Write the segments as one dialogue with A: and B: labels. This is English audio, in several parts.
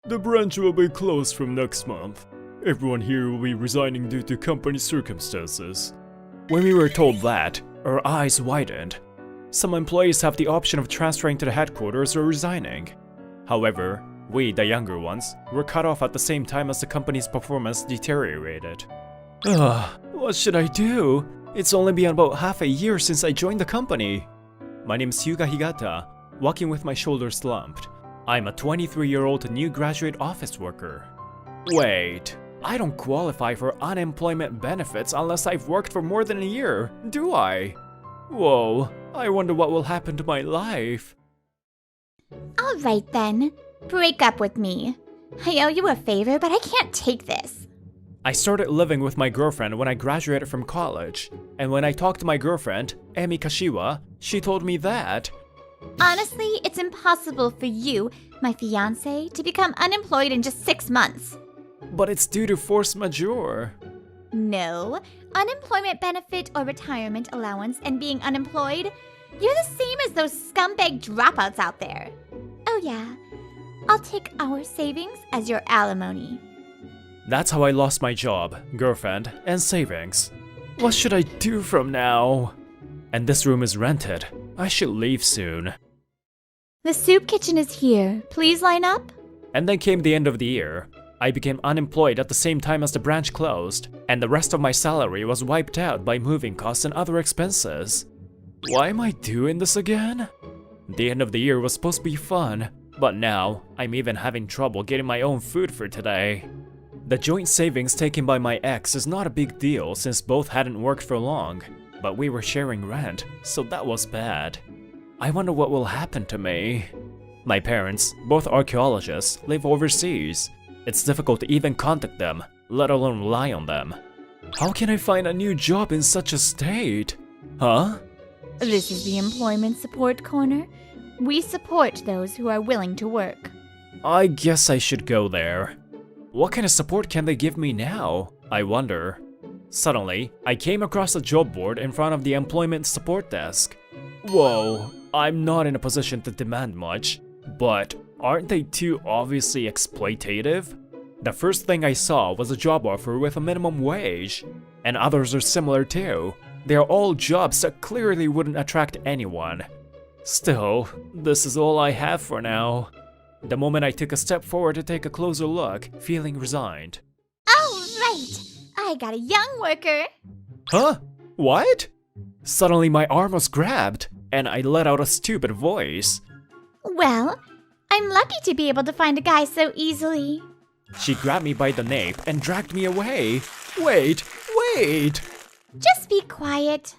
A: The branch will be closed from next month. Everyone here will be resigning due to company circumstances. When we were told that, our eyes widened. Some employees have the option of transferring to the headquarters or resigning. However, we, the younger ones, were cut off at the same time as the company's performance deteriorated. What should I do? It's only been about half a year since I joined the company. My name's Hyuga Higata, walking with my shoulders slumped. I'm a 23-year-old new graduate office worker. Wait, I don't qualify for unemployment benefits unless I've worked for more than a year, do I? Whoa, I wonder what will happen to my life.
B: Alright then, break up with me. I owe you a favor, but I can't take this.
A: I started living with my girlfriend when I graduated from college, and when I talked to my girlfriend, Emi Kashiwa, she told me that.
B: Honestly, it's impossible for you, my fiancé, to become unemployed in just 6 months.
A: But it's due to force majeure.
B: No, unemployment benefit or retirement allowance and being unemployed, you're the same as those scumbag dropouts out there. Oh yeah, I'll take our savings as your alimony.
A: That's how I lost my job, girlfriend, and savings. What should I do from now? And this room is rented. I should leave soon.
B: The soup kitchen is here. Please line up.
A: And then came the end of the year. I became unemployed at the same time as the branch closed, and the rest of my salary was wiped out by moving costs and other expenses. Why am I doing this again? The end of the year was supposed to be fun, but now I'm even having trouble getting my own food for today. The joint savings taken by my ex is not a big deal since both hadn't worked for long, but we were sharing rent, so that was bad. I wonder what will happen to me. My parents, both archaeologists, live overseas. It's difficult to even contact them, let alone rely on them. How can I find a new job in such a state? Huh?
B: This is the Employment Support Corner. We support those who are willing to work.
A: I guess I should go there. What kind of support can they give me now? I wonder. Suddenly, I came across a job board in front of the employment support desk. Whoa, I'm not in a position to demand much, but aren't they too obviously exploitative? The first thing I saw was a job offer with a minimum wage, and others are similar too. They're all jobs that clearly wouldn't attract anyone. Still, this is all I have for now. The moment I took a step forward to take a closer look, feeling resigned.
B: Oh, right! I got a young worker!
A: Huh? What? Suddenly my arm was grabbed, and I let out a stupid voice.
B: Well, I'm lucky to be able to find a guy so easily.
A: She grabbed me by the nape and dragged me away. Wait!
B: Just be quiet.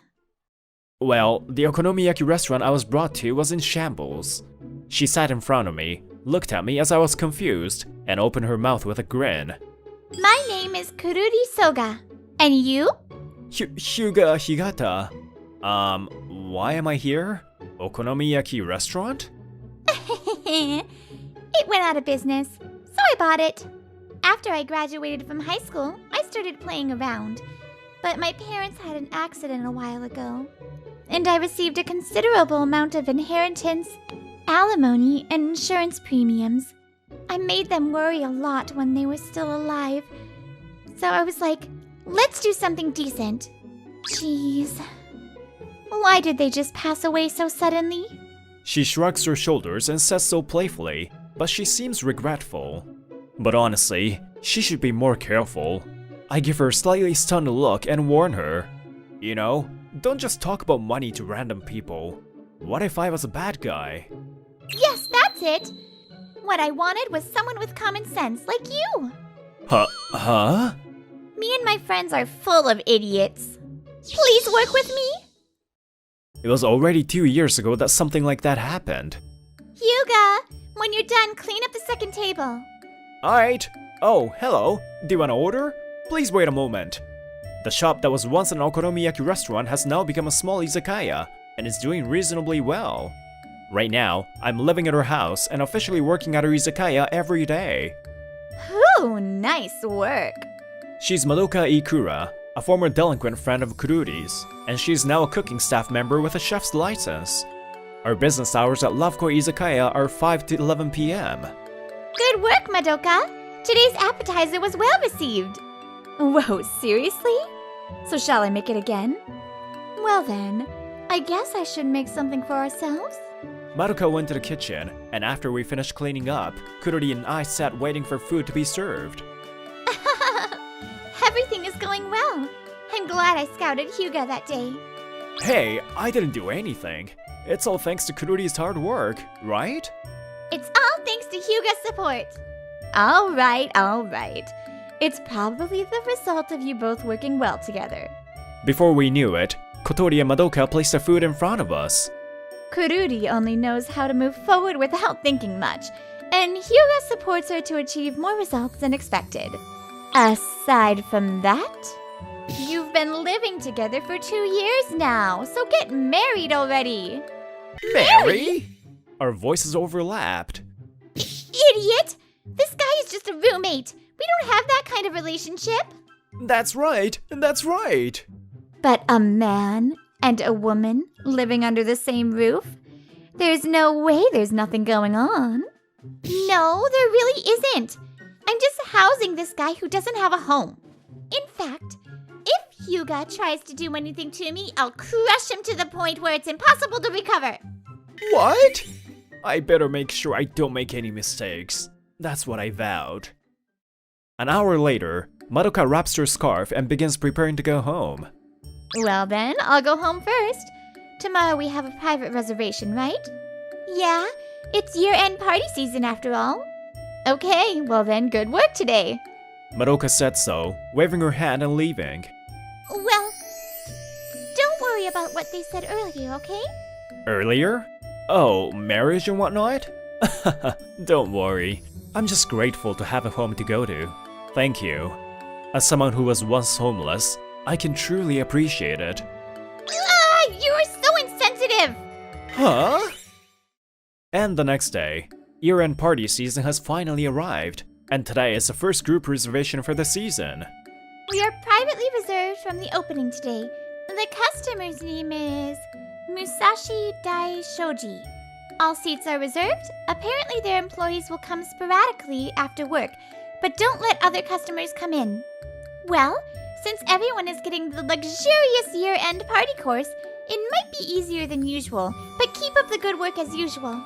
A: Well, the okonomiyaki restaurant I was brought to was in shambles. She sat in front of me, looked at me as I was confused, and opened her mouth with a grin.
B: My name is Kururi Soga. And you?
A: Hyuga Higata. Why am I here? Okonomiyaki restaurant?
B: It went out of business, so I bought it. After I graduated from high school, I started playing around. But my parents had an accident a while ago, and I received a considerable amount of inheritance, alimony, and insurance premiums. I made them worry a lot when they were still alive. So I was like, let's do something decent. Jeez. Why did they just pass away so suddenly?
A: She shrugs her shoulders and says so playfully, but she seems regretful. But honestly, she should be more careful. I give her a slightly stunned look and warn her. You know, don't just talk about money to random people. What if I was a bad guy?
B: Yes, that's it! What I wanted was someone with common sense, like you!
A: Huh?
B: Me and my friends are full of idiots. Please work with me?
A: It was already 2 years ago that something like that happened.
B: Hyuga, when you're done, clean up the second table.
A: Alright. Oh, hello. Do you want to order? Please wait a moment. The shop that was once an okonomiyaki restaurant has now become a small izakaya, and is doing reasonably well. Right now, I'm living at her house and officially working at her izakaya every day.
B: Ooh, nice work.
A: She's Madoka Ikura, a former delinquent friend of Kururi's, and she's now a cooking staff member with a chef's license. Our business hours at Loveko Izakaya are 5 to 11 p.m.
B: Good work, Madoka! Today's appetizer was well received. Whoa, seriously? So shall I make it again? Well then, I guess I should make something for ourselves.
A: Madoka went to the kitchen, and after we finished cleaning up, Kururi and I sat waiting for food to be served.
B: Everything is going well. I'm glad I scouted Hyuga that day.
A: Hey, I didn't do anything. It's all thanks to Kururi's hard work, right?
B: It's all thanks to Hyuga's support. All right. It's probably the result of you both working well together.
A: Before we knew it, Kotori and Madoka placed the food in front of us.
B: Kururi only knows how to move forward without thinking much, and Hyuga supports her to achieve more results than expected. Aside from that, you've been living together for 2 years now, so get married already.
A: Marry? Our voices overlapped.
B: Idiot! This guy is just a roommate. We don't have that kind of relationship.
A: That's right.
B: But a man and a woman living under the same roof? There's no way there's nothing going on. No, there really isn't. I'm just housing this guy who doesn't have a home. In fact, if Hyuga tries to do anything to me, I'll crush him to the point where it's impossible to recover.
A: What? I better make sure I don't make any mistakes. That's what I vowed. An hour later, Madoka wraps her scarf and begins preparing to go home.
B: Well then, I'll go home first. Tomorrow we have a private reservation, right? Yeah, it's year-end party season after all. Okay, well then, good work today.
A: Madoka said so, waving her hand and leaving.
B: Well, don't worry about what they said earlier, okay?
A: Earlier? Oh, marriage and whatnot? Don't worry. I'm just grateful to have a home to go to. Thank you. As someone who was once homeless, I can truly appreciate it.
B: You are so insensitive!
A: Huh? And the next day, year-end party season has finally arrived, and today is the first group reservation for the season.
B: We are privately reserved from the opening today. The customer's name is Musashi Dai Shoji. All seats are reserved. Apparently their employees will come sporadically after work, but don't let other customers come in. Well, since everyone is getting the luxurious year-end party course, it might be easier than usual, but keep up the good work as usual.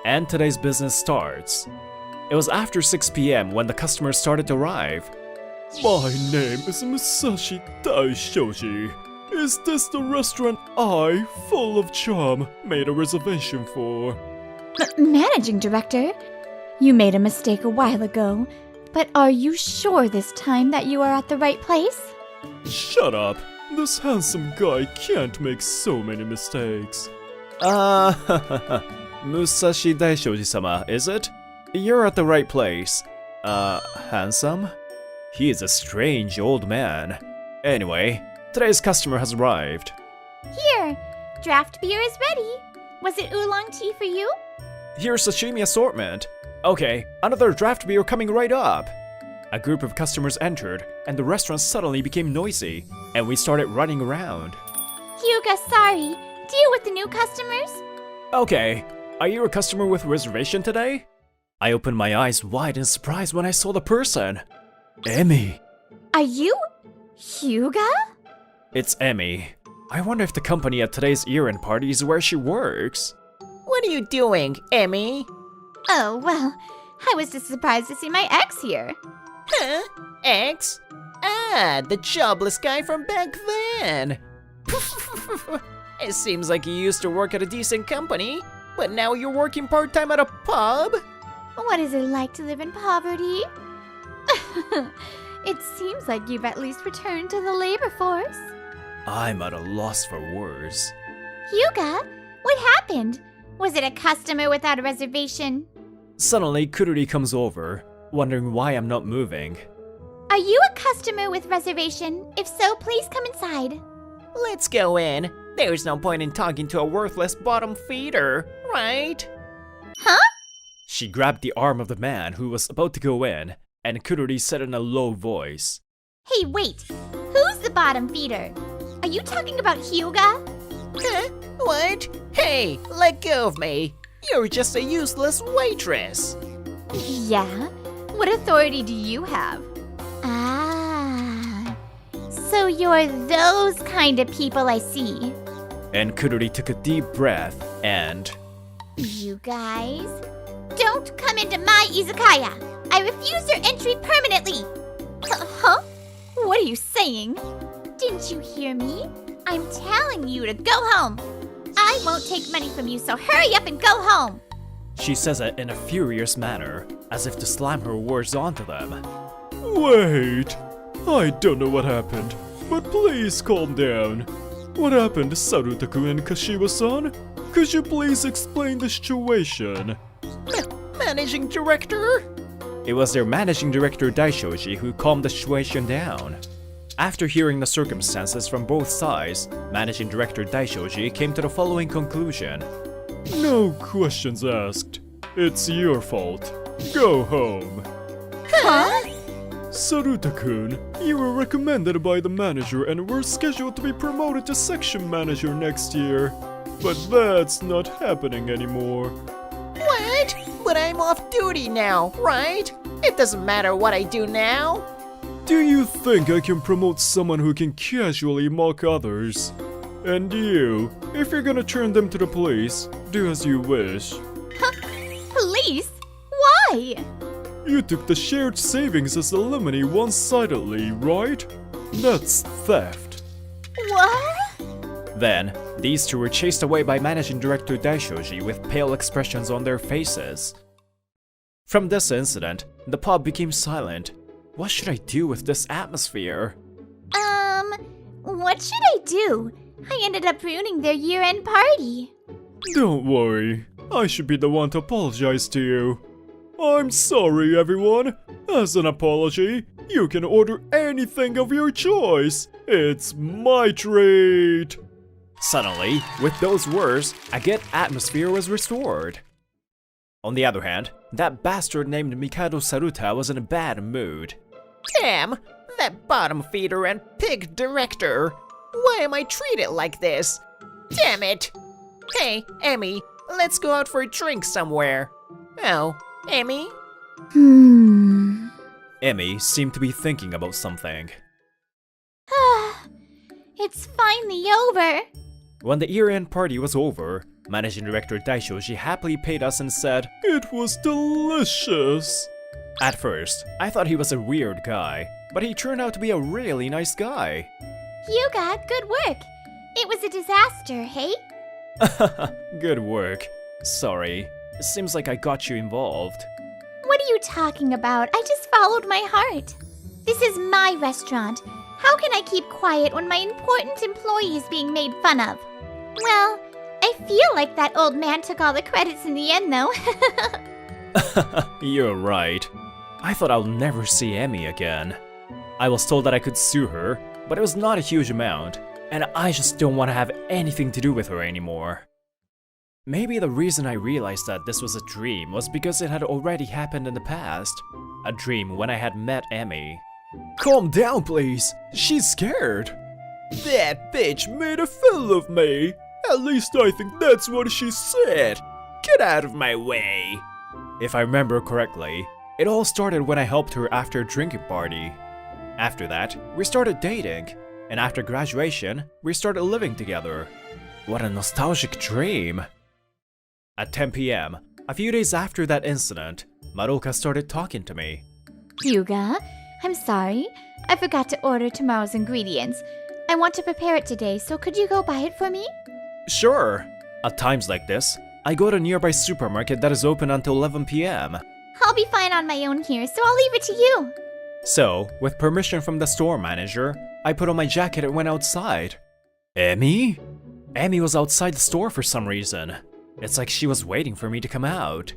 A: And today's business starts. It was after 6 p.m. when the customers started to arrive. My name is Musashi Daishoji. Is this the restaurant I, full of charm, made a reservation for?
B: Managing Director, you made a mistake a while ago, but are you sure this time that you are at the right place?
A: Shut up. This handsome guy can't make so many mistakes. Musashi Daishoji-sama, is it? You're at the right place. Handsome? He is a strange old man. Anyway, today's customer has arrived.
B: Here, draft beer is ready. Was it oolong tea for you?
A: Here's sashimi assortment. Okay, another draft beer coming right up. A group of customers entered, and the restaurant suddenly became noisy, and we started running around.
B: Hyuga, sorry. Deal with the new customers?
A: Okay, are you a customer with reservation today? I opened my eyes wide in surprise when I saw the person. Emmy.
B: Are you Hyuga?
A: It's Emmy. I wonder if the company at today's year-end party is where she works.
C: What are you doing, Emmy?
B: Oh, well, I was just surprised to see my ex here.
C: Huh? Ex? Ah, the jobless guy from back then. It seems like you used to work at a decent company, but now you're working part-time at a pub?
B: What is it like to live in poverty? It seems like you've at least returned to the labor force.
A: I'm at a loss for words.
B: Hyuga, what happened? Was it a customer without a reservation?
A: Suddenly, Kururi comes over, wondering why I'm not moving.
B: Are you a customer with reservation? If so, please come inside.
C: Let's go in. There's no point in talking to a worthless bottom feeder, right?
B: Huh?
A: She grabbed the arm of the man who was about to go in, and Kururi said in a low voice,
B: Hey, wait! Who's the bottom feeder? Are you talking about Hyuga?
C: Huh? What? Hey, let go of me. You're just a useless waitress.
B: Yeah? What authority do you have? Ah, so you're those kind of people, I see.
A: And Kururi took a deep breath and...
B: You guys, don't come into my izakaya! I refuse your entry permanently! Huh? What are you saying? Didn't you hear me? I'm telling you to go home! I won't take money from you, so hurry up and go home!
A: She says it in a furious manner, as if to slam her words onto them. Wait! I don't know what happened, but please calm down. What happened, Saruta-kun and Kashiwa-san? Could you please explain the situation?
C: Managing director?
A: It was their managing director Daishoji who calmed the situation down. After hearing the circumstances from both sides, managing director Daishoji came to the following conclusion. No questions asked. It's your fault. Go home.
B: Huh?
A: Saruta-kun, you were recommended by the manager and were scheduled to be promoted to section manager next year. But that's not happening anymore.
C: What? But I'm off duty now, right? It doesn't matter what I do now.
A: Do you think I can promote someone who can casually mock others? And you, if you're gonna turn them to the police, do as you wish.
B: Police? Why?
A: You took the shared savings as alimony one-sidedly, right? That's theft.
B: What?
A: Then, these two were chased away by managing director Daishoji with pale expressions on their faces. From this incident, the pub became silent. What should I do with this atmosphere?
B: What should I do? I ended up ruining their year-end party.
A: Don't worry, I should be the one to apologize to you. I'm sorry, everyone. As an apology, you can order anything of your choice. It's my treat. Suddenly, with those words, a good atmosphere was restored. On the other hand, that bastard named Mikado Saruta was in a bad mood.
C: Damn, that bottom feeder and pig director. Why am I treated like this? Damn it. Hey, Emmy, let's go out for a drink somewhere. Oh, Emmy?
A: Emmy seemed to be thinking about something.
B: It's finally over.
A: When the year-end party was over, managing director Daishoji happily paid us and said, "It was delicious." At first, I thought he was a weird guy, but he turned out to be a really nice guy.
B: Hyuga, good work. It was a disaster, hey?
A: Good work. Sorry, it seems like I got you involved.
B: What are you talking about? I just followed my heart. This is my restaurant. How can I keep quiet when my important employee is being made fun of? Well, I feel like that old man took all the credits in the end, though.
A: You're right. I thought I'll never see Emmy again. I was told that I could sue her, but it was not a huge amount, and I just don't want to have anything to do with her anymore. Maybe the reason I realized that this was a dream was because it had already happened in the past. A dream when I had met Emmy. Calm down, please. She's scared. That bitch made a fool of me. At least I think that's what she said. Get out of my way. If I remember correctly, it all started when I helped her after a drinking party. After that, we started dating. And after graduation, we started living together. What a nostalgic dream. At 10 p.m., a few days after that incident, Maruka started talking to me.
B: Hyuga, I'm sorry. I forgot to order tomorrow's ingredients. I want to prepare it today, so could you go buy it for me?
A: Sure. At times like this, I go to a nearby supermarket that is open until 11 p.m.
B: I'll be fine on my own here, so I'll leave it to you.
A: So, with permission from the store manager, I put on my jacket and went outside. Emmy? Emmy was outside the store for some reason. It's like she was waiting for me to come out.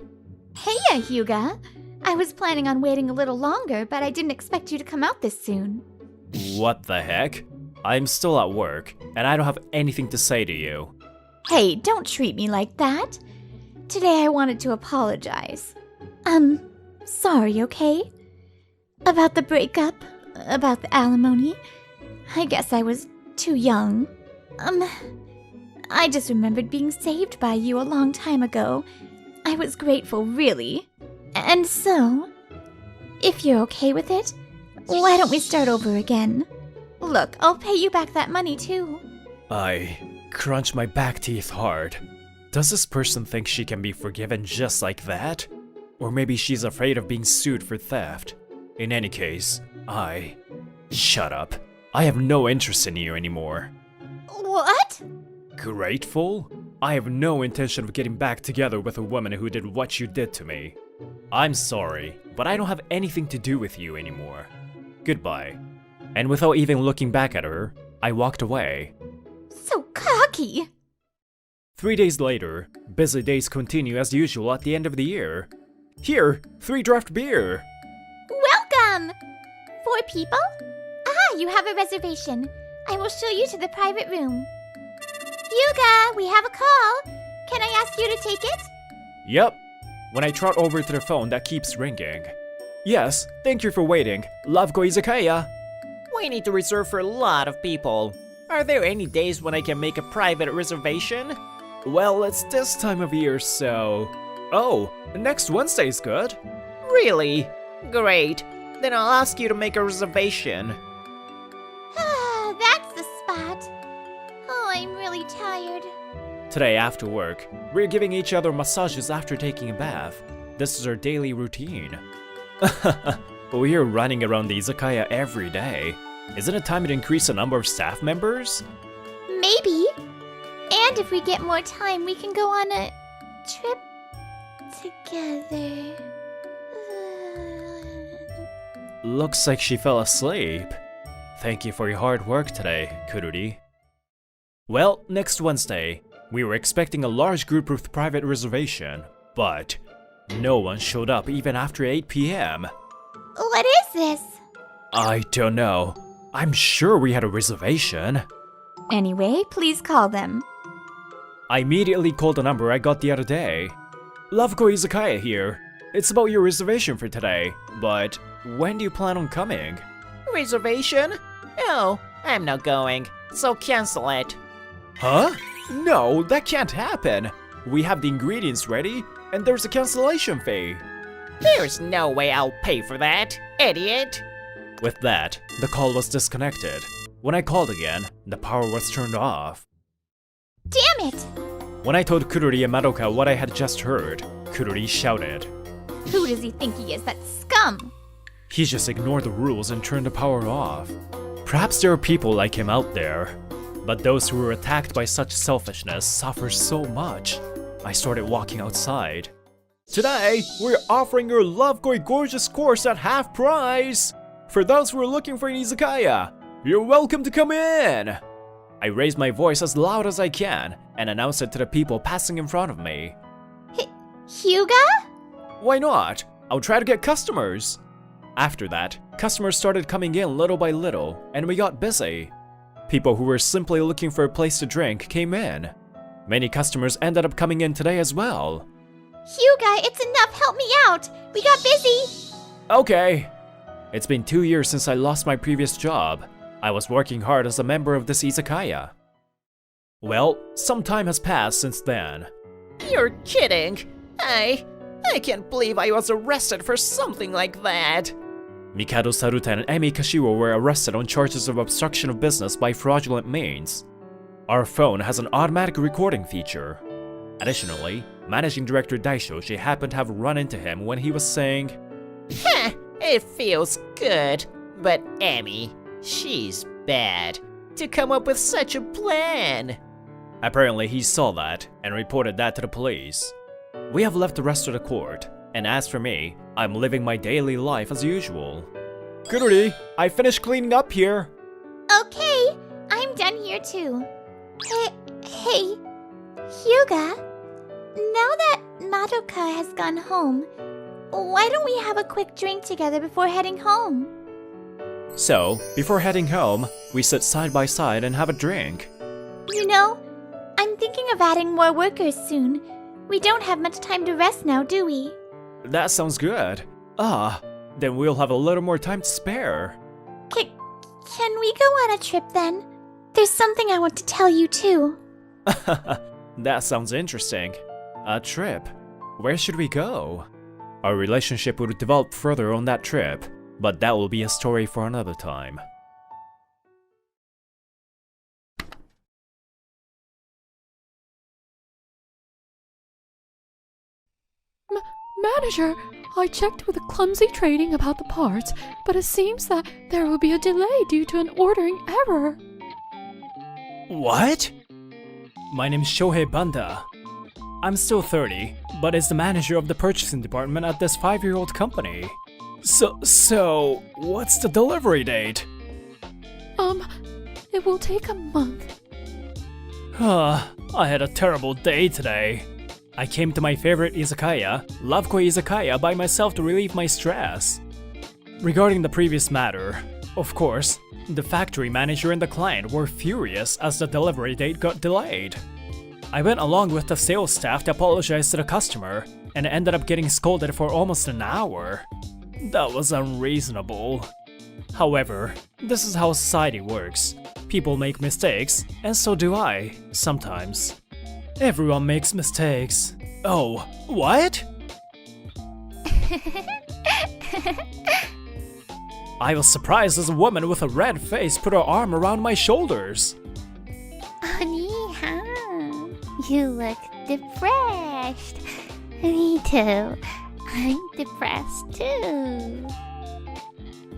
B: Heya, Hyuga. I was planning on waiting a little longer, but I didn't expect you to come out this soon.
A: What the heck? I'm still at work, and I don't have anything to say to you.
B: Hey, don't treat me like that. Today I wanted to apologize. Sorry, okay? About the breakup, about the alimony. I guess I was too young. I just remembered being saved by you a long time ago. I was grateful, really. And so, if you're okay with it, why don't we start over again? Look, I'll pay you back that money too.
A: I crunch my back teeth hard. Does this person think she can be forgiven just like that? Or maybe she's afraid of being sued for theft. In any case, Shut up. I have no interest in you anymore.
B: What?
A: Grateful? I have no intention of getting back together with a woman who did what you did to me. I'm sorry, but I don't have anything to do with you anymore. Goodbye. And without even looking back at her, I walked away.
B: So cocky.
A: 3 days later, busy days continue as usual at the end of the year. Here, 3 draft beer.
B: Welcome! 4 people? Ah, you have a reservation. I will show you to the private room. Hyuga, we have a call. Can I ask you to take it?
A: Yep. When I trot over to the phone that keeps ringing. Yes, thank you for waiting. Love go Izakaya.
C: We need to reserve for a lot of people. Are there any days when I can make a private reservation?
A: Well, it's this time of year, so... Oh, next Wednesday's good.
C: Really? Great. Then I'll ask you to make a reservation.
B: Ah, that's the spot. Oh, I'm really tired.
A: Today after work, we're giving each other massages after taking a bath. This is our daily routine. We're running around the Izakaya every day. Isn't it time to increase the number of staff members?
B: Maybe. And if we get more time, we can go on a trip together.
A: Looks like she fell asleep. Thank you for your hard work today, Kururi. Well, next Wednesday, we were expecting a large group with private reservation, but no one showed up even after 8 p.m.
B: What is this?
A: I don't know. I'm sure we had a reservation.
B: Anyway, please call them.
A: I immediately called the number I got the other day. Loveko Izakaya here. It's about your reservation for today, but when do you plan on coming?
C: Reservation? Oh, I'm not going, so cancel it.
A: Huh? No, that can't happen. We have the ingredients ready, and there's a cancellation fee.
C: There's no way I'll pay for that, idiot.
A: With that, the call was disconnected. When I called again, the power was turned off.
B: Damn it!
A: When I told Kururi and Madoka what I had just heard, Kururi shouted.
B: Who does he think he is, that scum?
A: He just ignored the rules and turned the power off. Perhaps there are people like him out there, but those who were attacked by such selfishness suffer so much. I started walking outside. Today, we're offering your Lovekoi Gorgeous course at half price! For those who are looking for an izakaya, you're welcome to come in! I raised my voice as loud as I can and announced it to the people passing in front of me.
B: Hyuga?
A: Why not? I'll try to get customers. After that, customers started coming in little by little, and we got busy. People who were simply looking for a place to drink came in. Many customers ended up coming in today as well.
B: Hyuga, it's enough, help me out! We got busy!
A: Okay. It's been 2 years since I lost my previous job. I was working hard as a member of this izakaya. Well, some time has passed since then.
C: You're kidding. I can't believe I was arrested for something like that.
A: Mikado Saruta and Emi Kashiwa were arrested on charges of obstruction of business by fraudulent means. Our phone has an automatic recording feature. Additionally, Managing Director Daishoji happened to have run into him when he was saying,
C: Heh, it feels good, but Emi, she's bad. To come up with such a plan.
A: Apparently he saw that and reported that to the police. We have left the rest of the court, and as for me, I'm living my daily life as usual. Kururi, I finished cleaning up here.
B: Okay, I'm done here too. Hey, Hyuga, now that Madoka has gone home, why don't we have a quick drink together before heading home?
A: So, before heading home, we sit side by side and have a drink.
B: You know, I'm thinking of adding more workers soon. We don't have much time to rest now, do we?
A: That sounds good. Then we'll have a little more time to spare.
B: Can we go on a trip then? There's something I want to tell you too.
A: That sounds interesting. A trip. Where should we go? Our relationship would develop further on that trip, but that will be a story for another time.
D: Manager, I checked with Clumsy Trading about the parts, but it seems that there will be a delay due to an ordering error.
A: What? My name's Shohei Banda. I'm still 30, but is the manager of the purchasing department at this 5-year-old company. So, what's the delivery date?
D: It will take a month.
A: I had a terrible day today. I came to my favorite izakaya, Lovekoi Izakaya, by myself to relieve my stress. Regarding the previous matter, of course, the factory manager and the client were furious as the delivery date got delayed. I went along with the sales staff to apologize to the customer, and ended up getting scolded for almost an hour. That was unreasonable. However, this is how society works. People make mistakes, and so do I, sometimes. Everyone makes mistakes. Oh, what? I was surprised as a woman with a red face put her arm around my shoulders.
B: You look depressed. Me too. I'm depressed too.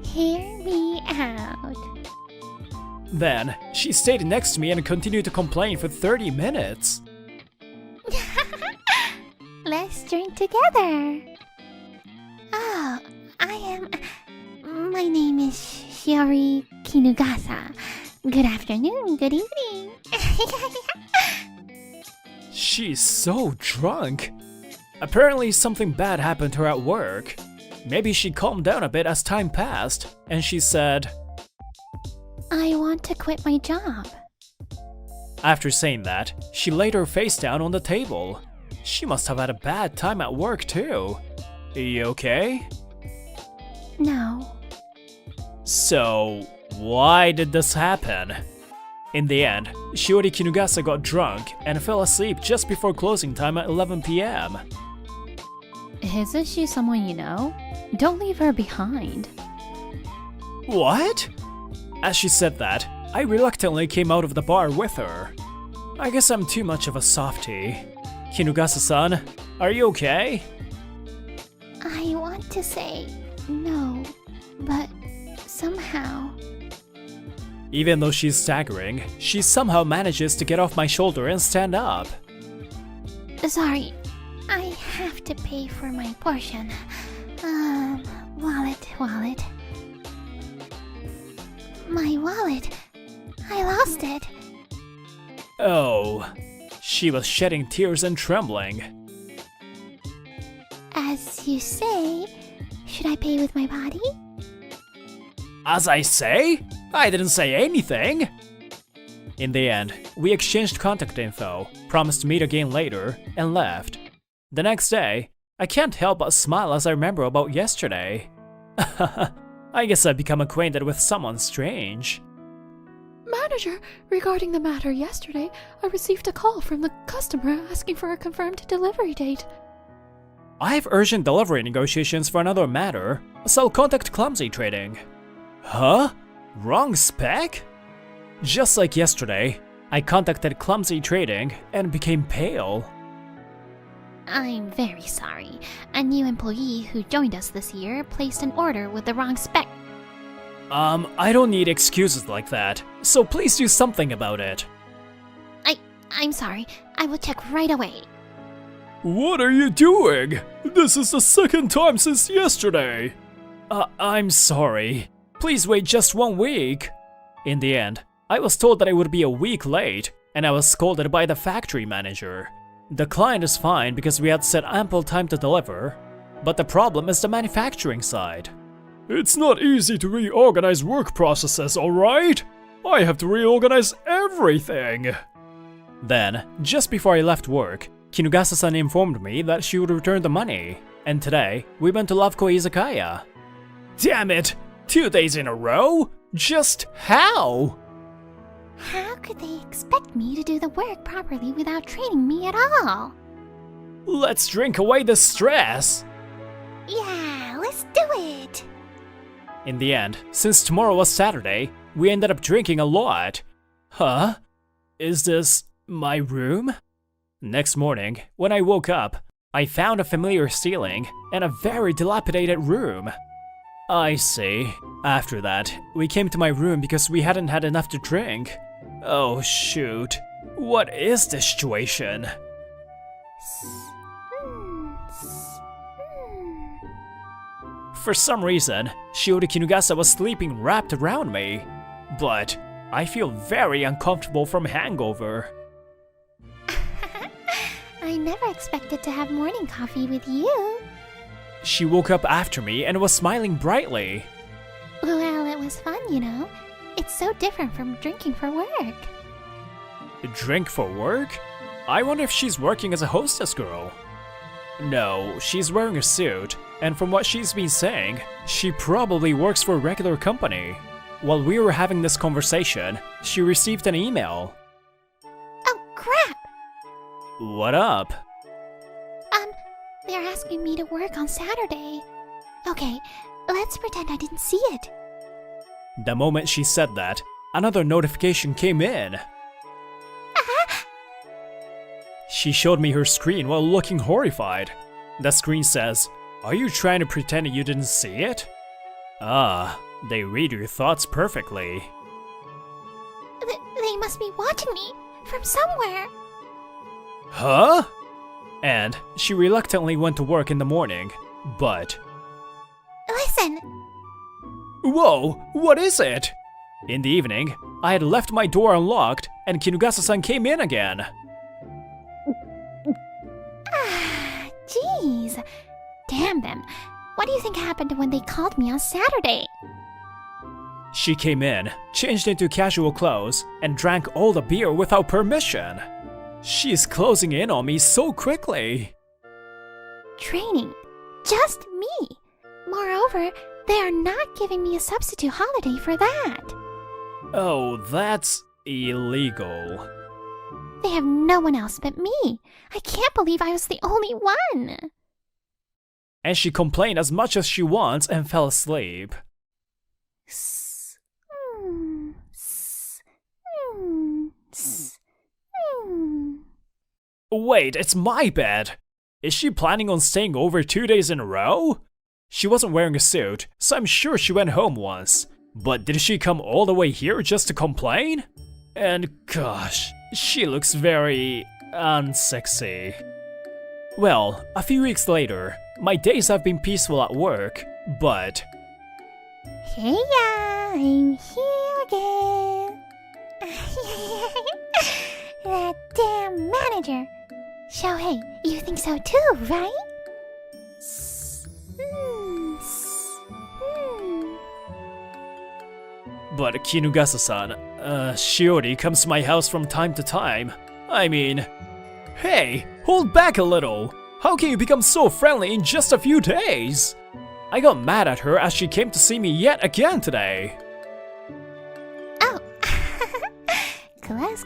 B: Hear me out.
A: Then, she stayed next to me and continued to complain for 30 minutes.
B: Let's drink together. Oh, my name is Shiori Kinugasa. Good afternoon, good evening.
A: She's so drunk. Apparently something bad happened to her at work. Maybe she calmed down a bit as time passed, and she said,
B: I want to quit my job.
A: After saying that, she laid her face down on the table. She must have had a bad time at work too. You okay?
B: No.
A: So, why did this happen? In the end, Shiori Kinugasa got drunk and fell asleep just before closing time at 11 p.m.
D: Isn't she someone you know? Don't leave her behind.
A: What? As she said that, I reluctantly came out of the bar with her. I guess I'm too much of a softie. Kinugasa-san, are you okay?
B: I want to say no, but somehow...
A: Even though she's staggering, she somehow manages to get off my shoulder and stand up.
B: Sorry, I have to pay for my portion. Wallet. My wallet. I lost it.
A: Oh, she was shedding tears and trembling.
B: As you say, should I pay with my body?
A: As I say? I didn't say anything! In the end, we exchanged contact info, promised to meet again later, and left. The next day, I can't help but smile as I remember about yesterday. I guess I've become acquainted with someone strange.
D: Manager, regarding the matter yesterday, I received a call from the customer asking for a confirmed delivery date.
A: I have urgent delivery negotiations for another matter, so I'll contact Clumsy Trading. Huh? Wrong spec? Just like yesterday, I contacted Clumsy Trading and became pale.
B: I'm very sorry. A new employee who joined us this year placed an order with the wrong spec.
A: I don't need excuses like that, so please do something about it.
B: I'm sorry. I will check right away.
A: What are you doing? This is the second time since yesterday. I'm sorry. Please wait just 1 week. In the end, I was told that I would be a week late, and I was scolded by the factory manager. The client is fine because we had set ample time to deliver, but the problem is the manufacturing side. It's not easy to reorganize work processes, alright? I have to reorganize everything. Then, just before I left work, Kinugasa-san informed me that she would return the money, and today, we went to Lovekoi Izakaya. Damn it! 2 days in a row? Just how?
B: How could they expect me to do the work properly without training me at all?
A: Let's drink away the stress.
B: Yeah, let's do it.
A: In the end, since tomorrow was Saturday, we ended up drinking a lot. Huh? Is this my room? Next morning, when I woke up, I found a familiar ceiling and a very dilapidated room. I see. After that, we came to my room because we hadn't had enough to drink. Oh shoot. What is the situation? For some reason, Shiori Kinugasa was sleeping wrapped around me. But I feel very uncomfortable from hangover.
B: I never expected to have morning coffee with you.
A: She woke up after me and was smiling brightly.
B: Well, it was fun, you know. It's so different from drinking for work.
A: Drink for work? I wonder if she's working as a hostess girl. No, she's wearing a suit, and from what she's been saying, she probably works for a regular company. While we were having this conversation, she received an email.
B: Oh, crap!
A: What up?
B: They're asking me to work on Saturday. Okay, let's pretend I didn't see it.
A: The moment she said that, another notification came in. She showed me her screen while looking horrified. The screen says, "Are you trying to pretend you didn't see it?" Ah, they read your thoughts perfectly.
B: They must be watching me from somewhere.
A: Huh? And she reluctantly went to work in the morning, but...
B: Listen,
A: Whoa, what is it? In the evening, I had left my door unlocked and Kinugasa-san came in again.
B: jeez. Damn them. What do you think happened when they called me on Saturday?
A: She came in, changed into casual clothes, and drank all the beer without permission. She's closing in on me so quickly.
B: Training. Just me. Moreover, they are not giving me a substitute holiday for that.
A: Oh, that's illegal.
B: They have no one else but me. I can't believe I was the only one.
A: And she complained as much as she wants and fell asleep. Wait, it's my bed! Is she planning on staying over 2 days in a row? She wasn't wearing a suit, so I'm sure she went home once. But did she come all the way here just to complain? And gosh, she looks very unsexy. Well, a few weeks later, my days have been peaceful at work, but...
B: Hey ya, I'm here again. That damn manager. Shohei, you think so too, right?
A: But Kinugasa-san, Shiori comes to my house from time to time. I mean... Hey, hold back a little! How can you become so friendly in just a few days? I got mad at her as she came to see me yet again today.
B: Oh, close.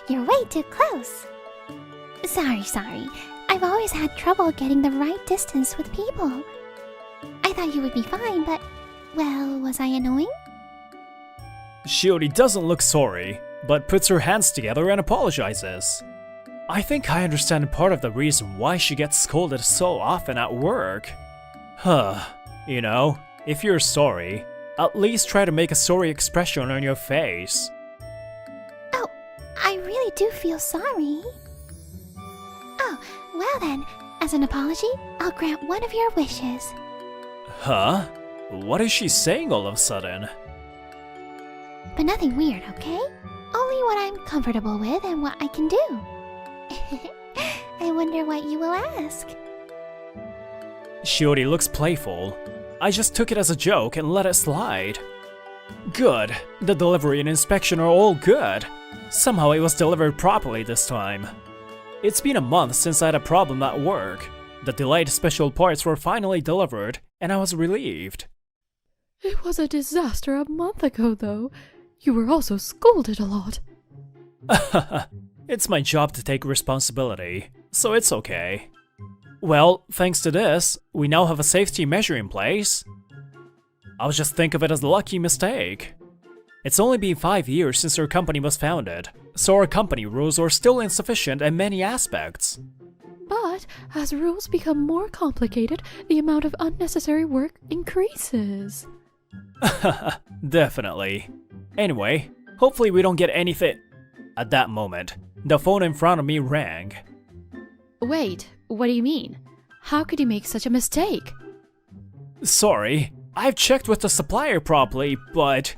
B: You're way too close. Sorry. I've always had trouble getting the right distance with people. I thought you would be fine, but... Well, was I annoying?
A: Shiori doesn't look sorry, but puts her hands together and apologizes. I think I understand part of the reason why she gets scolded so often at work. You know, if you're sorry, at least try to make a sorry expression on your face.
B: Oh, I really do feel sorry. Oh, well then, as an apology, I'll grant one of your wishes.
A: Huh? What is she saying all of a sudden?
B: But nothing weird, okay? Only what I'm comfortable with and what I can do. I wonder what you will ask.
A: Shiori looks playful. I just took it as a joke and let it slide. Good. The delivery and inspection are all good. Somehow it was delivered properly this time. It's been a month since I had a problem at work. The delayed special parts were finally delivered, and I was relieved.
D: It was a disaster a month ago, though. You were also scolded a lot.
A: It's my job to take responsibility, so it's okay. Well, thanks to this, we now have a safety measure in place. I'll just think of it as a lucky mistake. It's only been 5 years since our company was founded, so our company rules are still insufficient in many aspects.
D: But as rules become more complicated, the amount of unnecessary work increases.
A: Definitely. Anyway, hopefully we don't get anything. At that moment, the phone in front of me rang.
D: Wait, what do you mean? How could you make such a mistake?
A: Sorry, I've checked with the supplier properly, but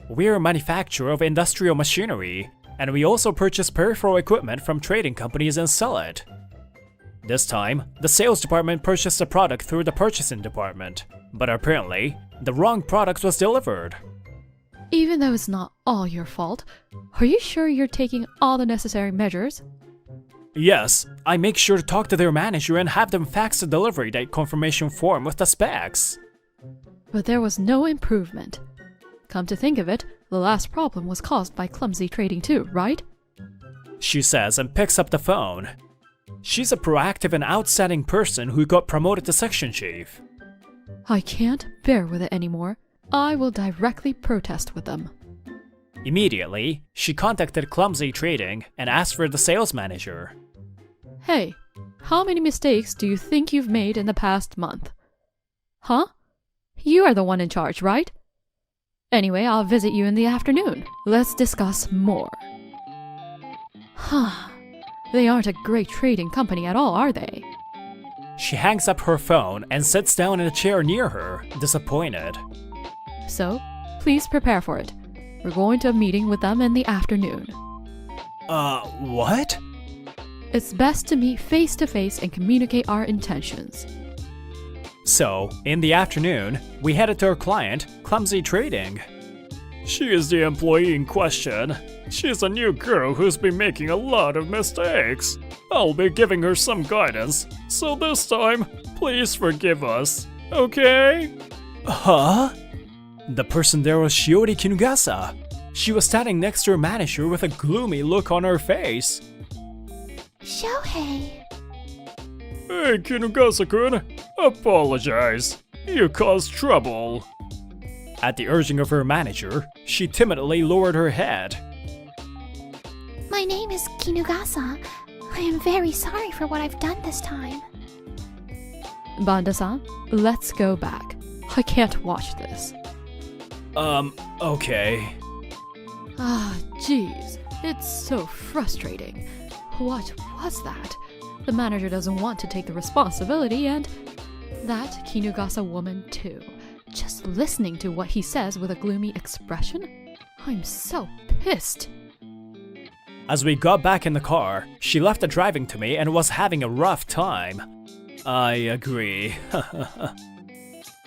A: we're a manufacturer of industrial machinery, and we also purchase peripheral equipment from trading companies and sell it. This time, the sales department purchased the product through the purchasing department, but apparently, the wrong product was delivered.
D: Even though it's not all your fault, are you sure you're taking all the necessary measures?
A: Yes, I make sure to talk to their manager and have them fax the delivery date confirmation form with the specs.
D: But there was no improvement. Come to think of it, the last problem was caused by clumsy trading too, right?
A: She says and picks up the phone. She's a proactive and outstanding person who got promoted to section chief.
D: I can't bear with it anymore. I will directly protest with them.
A: Immediately, she contacted Clumsy Trading and asked for the sales manager.
D: Hey, how many mistakes do you think you've made in the past month? Huh? You are the one in charge, right? Anyway, I'll visit you in the afternoon. Let's discuss more. Huh. They aren't a great trading company at all, are they?
A: She hangs up her phone and sits down in a chair near her, disappointed.
D: So, please prepare for it. We're going to a meeting with them in the afternoon.
A: What?
D: It's best to meet face to face and communicate our intentions.
A: So, in the afternoon, we headed to our client, Clumsy Trading. She is the employee in question. She's a new girl who's been making a lot of mistakes. I'll be giving her some guidance, so this time, please forgive us, okay? Huh? The person there was Shiori Kinugasa. She was standing next to her manager with a gloomy look on her face.
B: Shohei.
A: Hey, Kinugasa-kun, apologize. You caused trouble. At the urging of her manager, she timidly lowered her head.
B: My name is Kinugasa. I am very sorry for what I've done this time.
D: Banda-san, let's go back. I can't watch this.
A: Okay.
D: Ah, jeez. It's so frustrating. What was that? The manager doesn't want to take the responsibility, and that Kinugasa woman too. Just listening to what he says with a gloomy expression? I'm so pissed.
A: As we got back in the car, she left the driving to me and was having a rough time. I agree.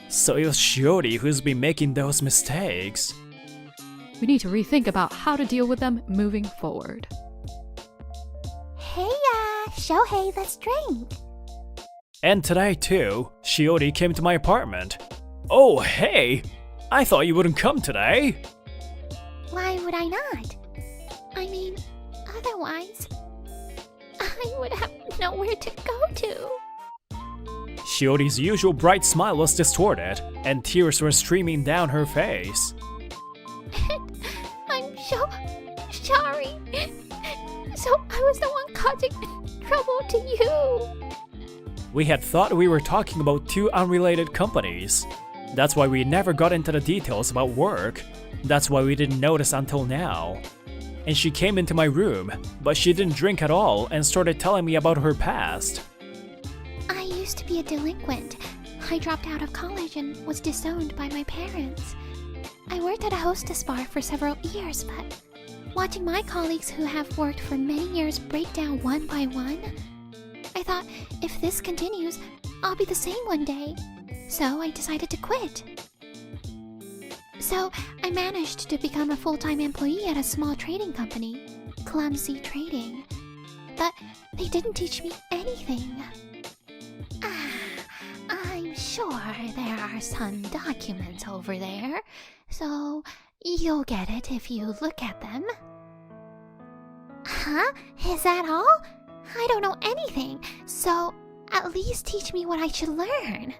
A: So it was Shiori who's been making those mistakes.
D: We need to rethink about how to deal with them moving forward.
B: Hey, Shohei, let's drink.
A: And today too, Shiori came to my apartment. Oh, hey! I thought you wouldn't come today.
B: Why would I not? I mean, otherwise, I would have nowhere to go to.
A: Shiori's usual bright smile was distorted, and tears were streaming down her face.
B: I'm so sorry. So I was the one causing trouble to you.
A: We had thought we were talking about two unrelated companies. That's why we never got into the details about work. That's why we didn't notice until now. And she came into my room, but she didn't drink at all and started telling me about her past.
B: I used to be a delinquent. I dropped out of college and was disowned by my parents. I worked at a hostess bar for several years, but watching my colleagues who have worked for many years break down one by one, I thought, if this continues, I'll be the same one day. So I decided to quit. So I managed to become a full-time employee at a small trading company, Clumsy Trading. But they didn't teach me anything. I'm sure there are some documents over there, so you'll get it if you look at them. Huh? Is that all? I don't know anything, so At least teach me what I should learn.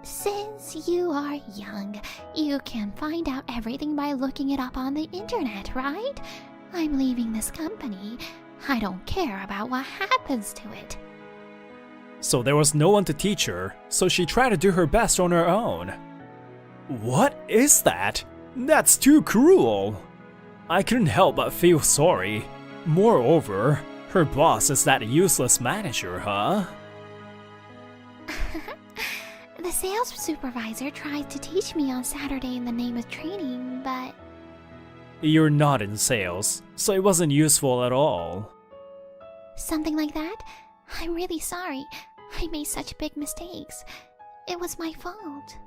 B: Since you are young, you can find out everything by looking it up on the internet, right? I'm leaving this company. I don't care about what happens to it.
A: So there was no one to teach her, so she tried to do her best on her own. What is that? That's too cruel. I couldn't help but feel sorry. Moreover, her boss is that useless manager, huh?
B: The sales supervisor tried to teach me on Saturday in the name of training, but...
A: You're not in sales, so it wasn't useful at all.
B: Something like that? I'm really sorry. I made such big mistakes. It was my fault.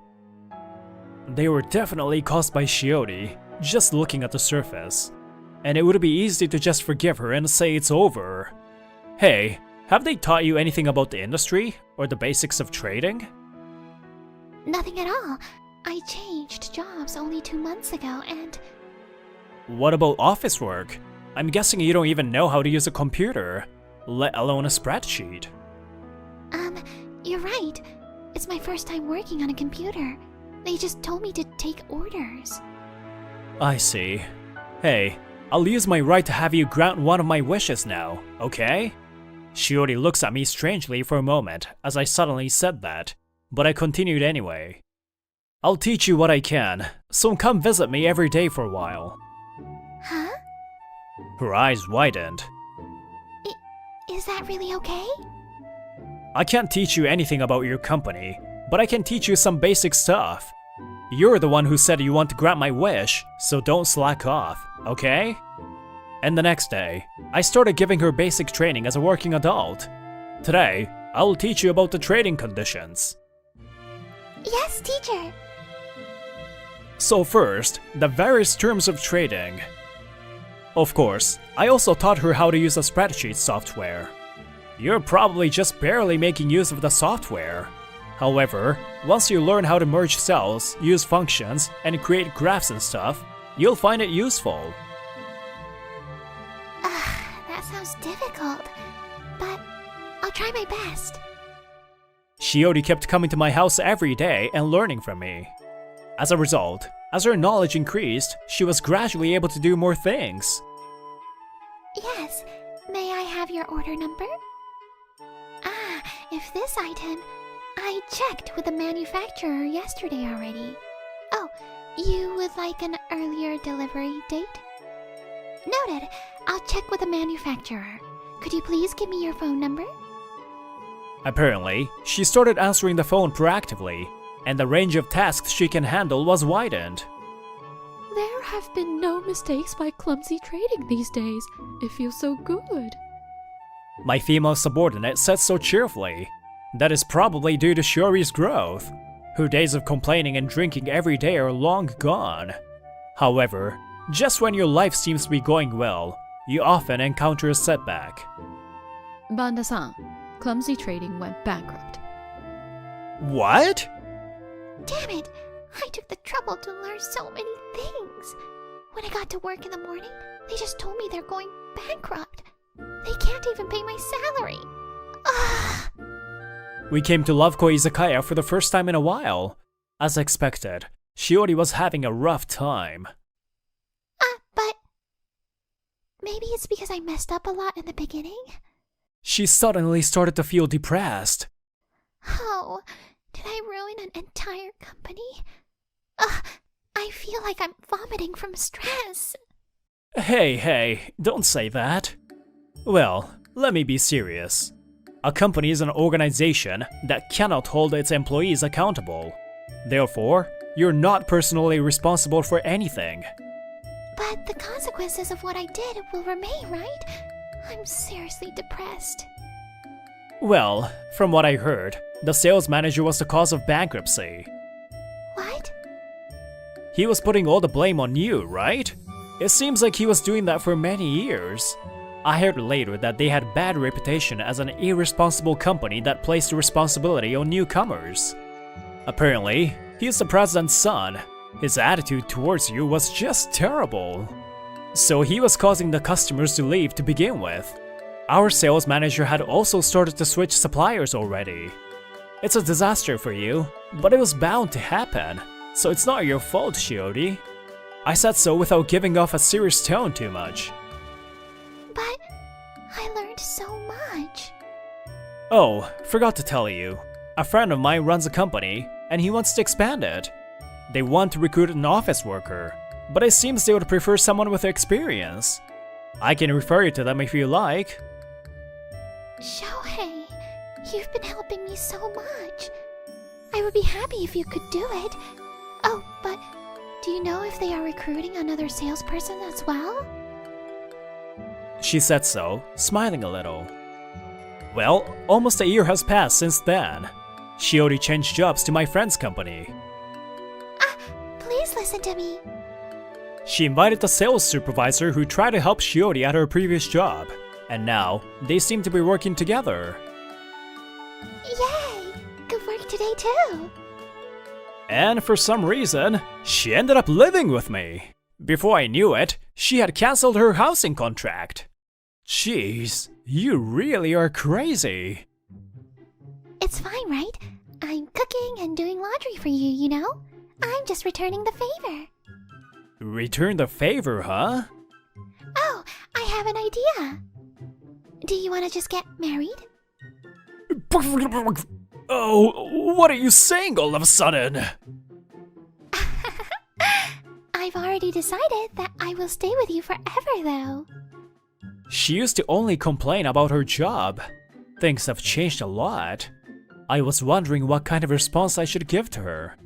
A: They were definitely caused by Shiori, just looking at the surface. And it would be easy to just forgive her and say it's over. Hey, have they taught you anything about the industry, or the basics of trading?
B: Nothing at all. I changed jobs only 2 months ago and...
A: What about office work? I'm guessing you don't even know how to use a computer, let alone a spreadsheet.
B: You're right. It's my first time working on a computer. They just told me to take orders.
A: I see. Hey, I'll use my right to have you grant one of my wishes now, okay? Shiori looks at me strangely for a moment as I suddenly said that, but I continued anyway. I'll teach you what I can, so come visit me every day for a while.
B: Huh?
A: Her eyes widened.
B: Is that really okay?
A: I can't teach you anything about your company, but I can teach you some basic stuff. You're the one who said you want to grant my wish, so don't slack off, okay? And the next day, I started giving her basic training as a working adult. Today, I will teach you about the trading conditions.
B: Yes, teacher.
A: So first, the various terms of trading. Of course, I also taught her how to use a spreadsheet software. You're probably just barely making use of the software. However, once you learn how to merge cells, use functions, and create graphs and stuff, you'll find it useful.
B: That sounds difficult, but I'll try my best.
A: Shiori kept coming to my house every day and learning from me. As a result, as her knowledge increased, she was gradually able to do more things.
B: Yes, may I have your order number? If this item... I checked with the manufacturer yesterday already. Oh, you would like an earlier delivery date? Noted. I'll check with the manufacturer. Could you please give me your phone number?
A: Apparently, she started answering the phone proactively, and the range of tasks she can handle was widened.
D: There have been no mistakes by clumsy trading these days. It feels so good.
A: My female subordinate said so cheerfully. That is probably due to Shiori's growth. Her days of complaining and drinking every day are long gone. However, just when your life seems to be going well, you often encounter a setback.
D: Banda-san, clumsy trading went bankrupt.
A: What?
B: Damn it! I took the trouble to learn so many things. When I got to work in the morning, they just told me they're going bankrupt. They can't even pay my salary. Ugh!
A: We came to Loveko Izakaya for the first time in a while. As expected, Shiori was having a rough time.
B: But... maybe it's because I messed up a lot in the beginning?
A: She suddenly started to feel depressed.
B: Oh, did I ruin an entire company? Ugh, I feel like I'm vomiting from stress.
A: Hey, don't say that. Well, let me be serious. A company is an organization that cannot hold its employees accountable. Therefore, you're not personally responsible for anything.
B: But the consequences of what I did will remain, right? I'm seriously depressed.
A: Well, from what I heard, the sales manager was the cause of bankruptcy.
B: What?
A: He was putting all the blame on you, right? It seems like he was doing that for many years. I heard later that they had bad reputation as an irresponsible company that placed the responsibility on newcomers. Apparently, he is the president's son. His attitude towards you was just terrible. So he was causing the customers to leave to begin with. Our sales manager had also started to switch suppliers already. It's a disaster for you, but it was bound to happen, so it's not your fault, Shiori. I said so without giving off a serious tone too much.
B: But I learned so much.
A: Oh, forgot to tell you. A friend of mine runs a company, and he wants to expand it. They want to recruit an office worker, but it seems they would prefer someone with experience. I can refer you to them if you like.
B: Shohei, you've been helping me so much. I would be happy if you could do it. Oh, but do you know if they are recruiting another salesperson as well?
A: She said so, smiling a little. Well, almost a year has passed since then. Shiori changed jobs to my friend's company.
B: Please listen to me.
A: She invited the sales supervisor who tried to help Shiori at her previous job, and now they seem to be working together.
B: Yay! Good work today too.
A: And for some reason, she ended up living with me. Before I knew it, she had cancelled her housing contract. Jeez, you really are crazy.
B: It's fine, right? I'm cooking and doing laundry for you, you know? I'm just returning the favor.
A: Return the favor, huh?
B: Oh, I have an idea. Do you want to just get married?
A: Oh, what are you saying all of a sudden?
B: I've already decided that I will stay with you forever, though.
A: She used to only complain about her job. Things have changed a lot. I was wondering what kind of response I should give to her.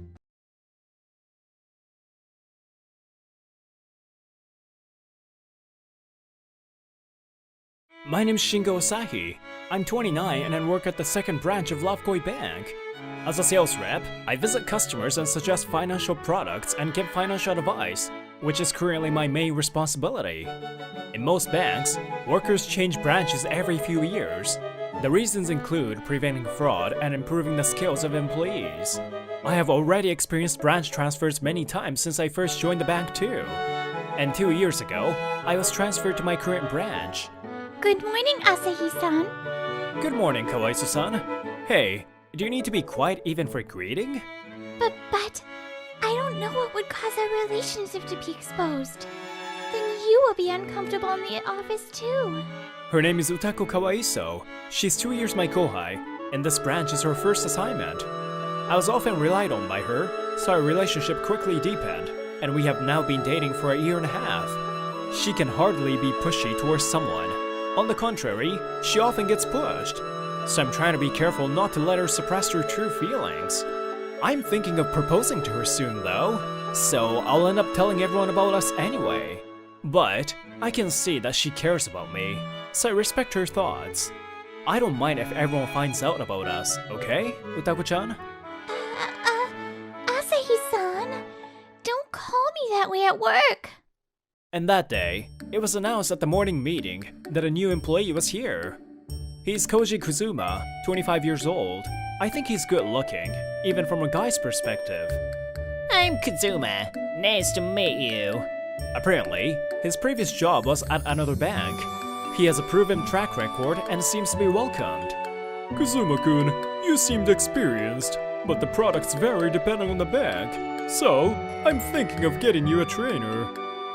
A: My name's Shingo Asahi. I'm 29 and I work at the second branch of Lovekoi Bank. As a sales rep, I visit customers and suggest financial products and give financial advice, which is currently my main responsibility. In most banks, workers change branches every few years. The reasons include preventing fraud and improving the skills of employees. I have already experienced branch transfers many times since I first joined the bank too. And 2 years ago, I was transferred to my current branch.
B: Good morning, Asahi-san.
A: Good morning, Kawaisu-san. Hey, do you need to be quiet even for greeting?
B: But I don't know what would cause our relationship to be exposed. Then you will be uncomfortable in the office too.
A: Her name is Utako Kawaiso. She's 2 years my kohai, and this branch is her first assignment. I was often relied on by her, so our relationship quickly deepened, and we have now been dating for a year and a half. She can hardly be pushy towards someone. On the contrary, she often gets pushed. So I'm trying to be careful not to let her suppress her true feelings. I'm thinking of proposing to her soon though, so I'll end up telling everyone about us anyway. But I can see that she cares about me, so I respect her thoughts. I don't mind if everyone finds out about us, okay, Utako-chan?
B: Asahi-san, don't call me that way at work.
A: And that day, it was announced at the morning meeting that a new employee was here. He's Koji Kuzuma, 25 years old. I think he's good looking, even from a guy's perspective.
C: I'm Kuzuma. Nice to meet you.
A: Apparently, his previous job was at another bank. He has a proven track record and seems to be welcomed. Kuzuma-kun, you seemed experienced, but the products vary depending on the bank. So, I'm thinking of getting you a trainer.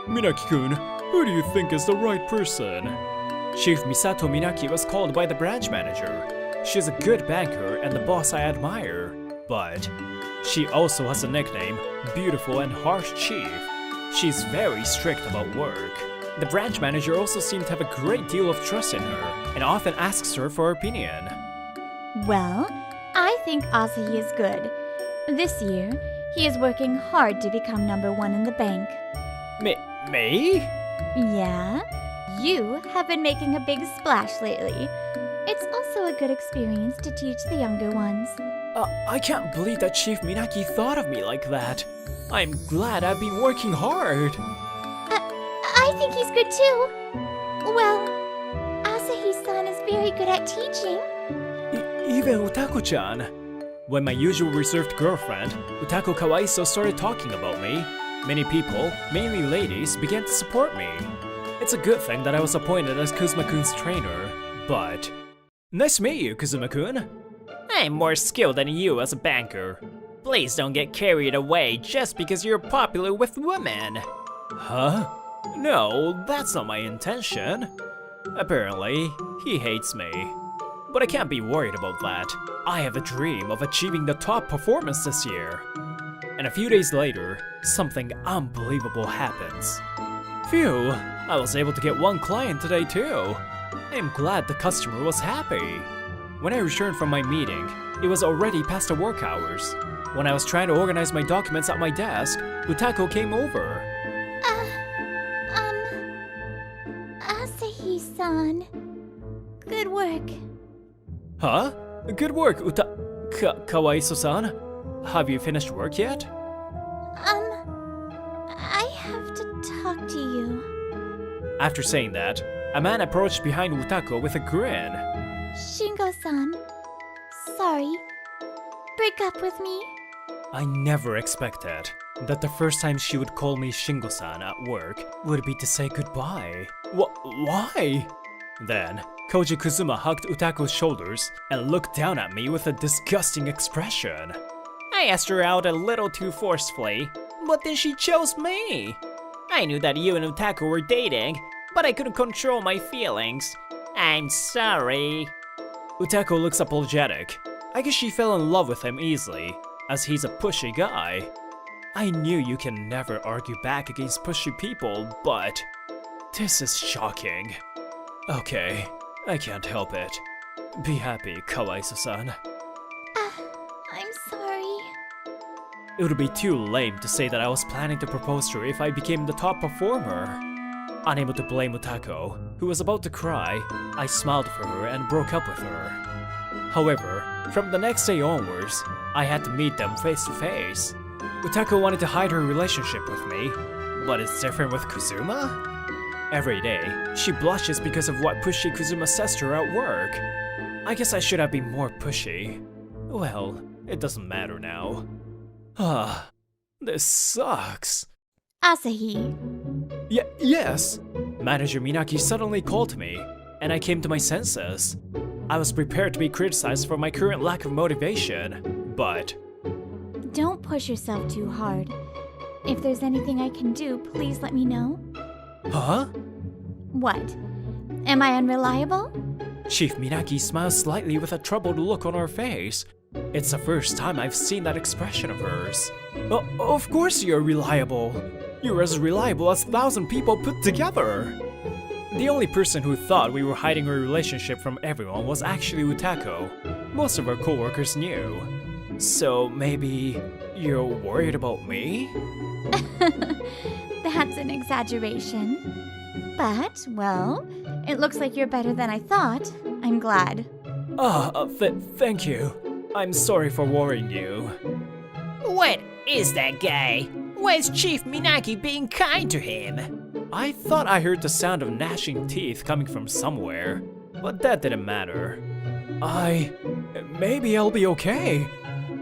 A: Minaki-kun, who do you think is the right person? Chief Misato Minaki was called by the branch manager. She's a good banker and the boss I admire. But she also has a nickname, Beautiful and Harsh Chief. She's very strict about work. The branch manager also seemed to have a great deal of trust in her and often asks her for her opinion.
B: Well, I think Asahi is good. This year, he is working hard to become #1 in the bank.
A: Me?
B: Yeah? You have been making a big splash lately. It's also a good experience to teach the younger ones.
A: I can't believe that Chief Minaki thought of me like that. I'm glad I've been working hard.
B: I think he's good too. Well, Asahi-san is very good at teaching.
A: Even Utako-chan. When my usual reserved girlfriend, Utako Kawaiso, started talking about me, many people, mainly ladies, began to support me. It's a good thing that I was appointed as Kuzuma-kun's trainer, but... Nice to meet you, Kuzuma-kun.
C: I'm more skilled than you as a banker. Please don't get carried away just because you're popular with women.
A: Huh? No, that's not my intention. Apparently, he hates me. But I can't be worried about that. I have a dream of achieving the top performance this year. And a few days later, something unbelievable happens. Phew, I was able to get one client today too. I am glad the customer was happy. When I returned from my meeting, it was already past the work hours. When I was trying to organize my documents at my desk, Utako came over.
B: Asahi-san. Good work.
A: Huh? Good work, Kawaiso-san. Have you finished work yet?
B: I have to talk to you.
A: After saying that, a man approached behind Utako with a grin.
B: Shingo-san. Sorry. Break up with me?
A: I never expected that the first time she would call me Shingo-san at work would be to say goodbye. Why? Then, Koji Kuzuma hugged Utako's shoulders and looked down at me with a disgusting expression.
C: I asked her out a little too forcefully, but then she chose me. I knew that you and Utako were dating, but I couldn't control my feelings. I'm sorry.
A: Utako looks apologetic. I guess she fell in love with him easily, as he's a pushy guy. I knew you can never argue back against pushy people, but this is shocking. Okay, I can't help it. Be happy, Kawaiso-san.
B: I'm sorry.
A: It would be too lame to say that I was planning to propose to her if I became the top performer. Unable to blame Utako, who was about to cry, I smiled for her and broke up with her. However, from the next day onwards, I had to meet them face to face. Utako wanted to hide her relationship with me, but it's different with Kuzuma? Every day, she blushes because of what pushy Kuzuma says to her at work. I guess I should have been more pushy. Well, it doesn't matter now. This sucks.
B: Asahi.
A: Yes! Manager Minaki suddenly called me, and I came to my senses. I was prepared to be criticized for my current lack of motivation, but...
B: Don't push yourself too hard. If there's anything I can do, please let me know.
A: Huh?
B: What? Am I unreliable?
A: Chief Minaki smiled slightly with a troubled look on her face. It's the first time I've seen that expression of hers. Of course you're reliable. You're as reliable as 1,000 people put together. The only person who thought we were hiding our relationship from everyone was actually Utako. Most of our coworkers knew. So maybe you're worried about me?
B: That's an exaggeration. But, well, it looks like you're better than I thought. I'm glad.
A: Thank you. I'm sorry for worrying you.
C: What is that guy? Why is Chief Minaki being kind to him?
A: I thought I heard the sound of gnashing teeth coming from somewhere, but that didn't matter. Maybe I'll be okay.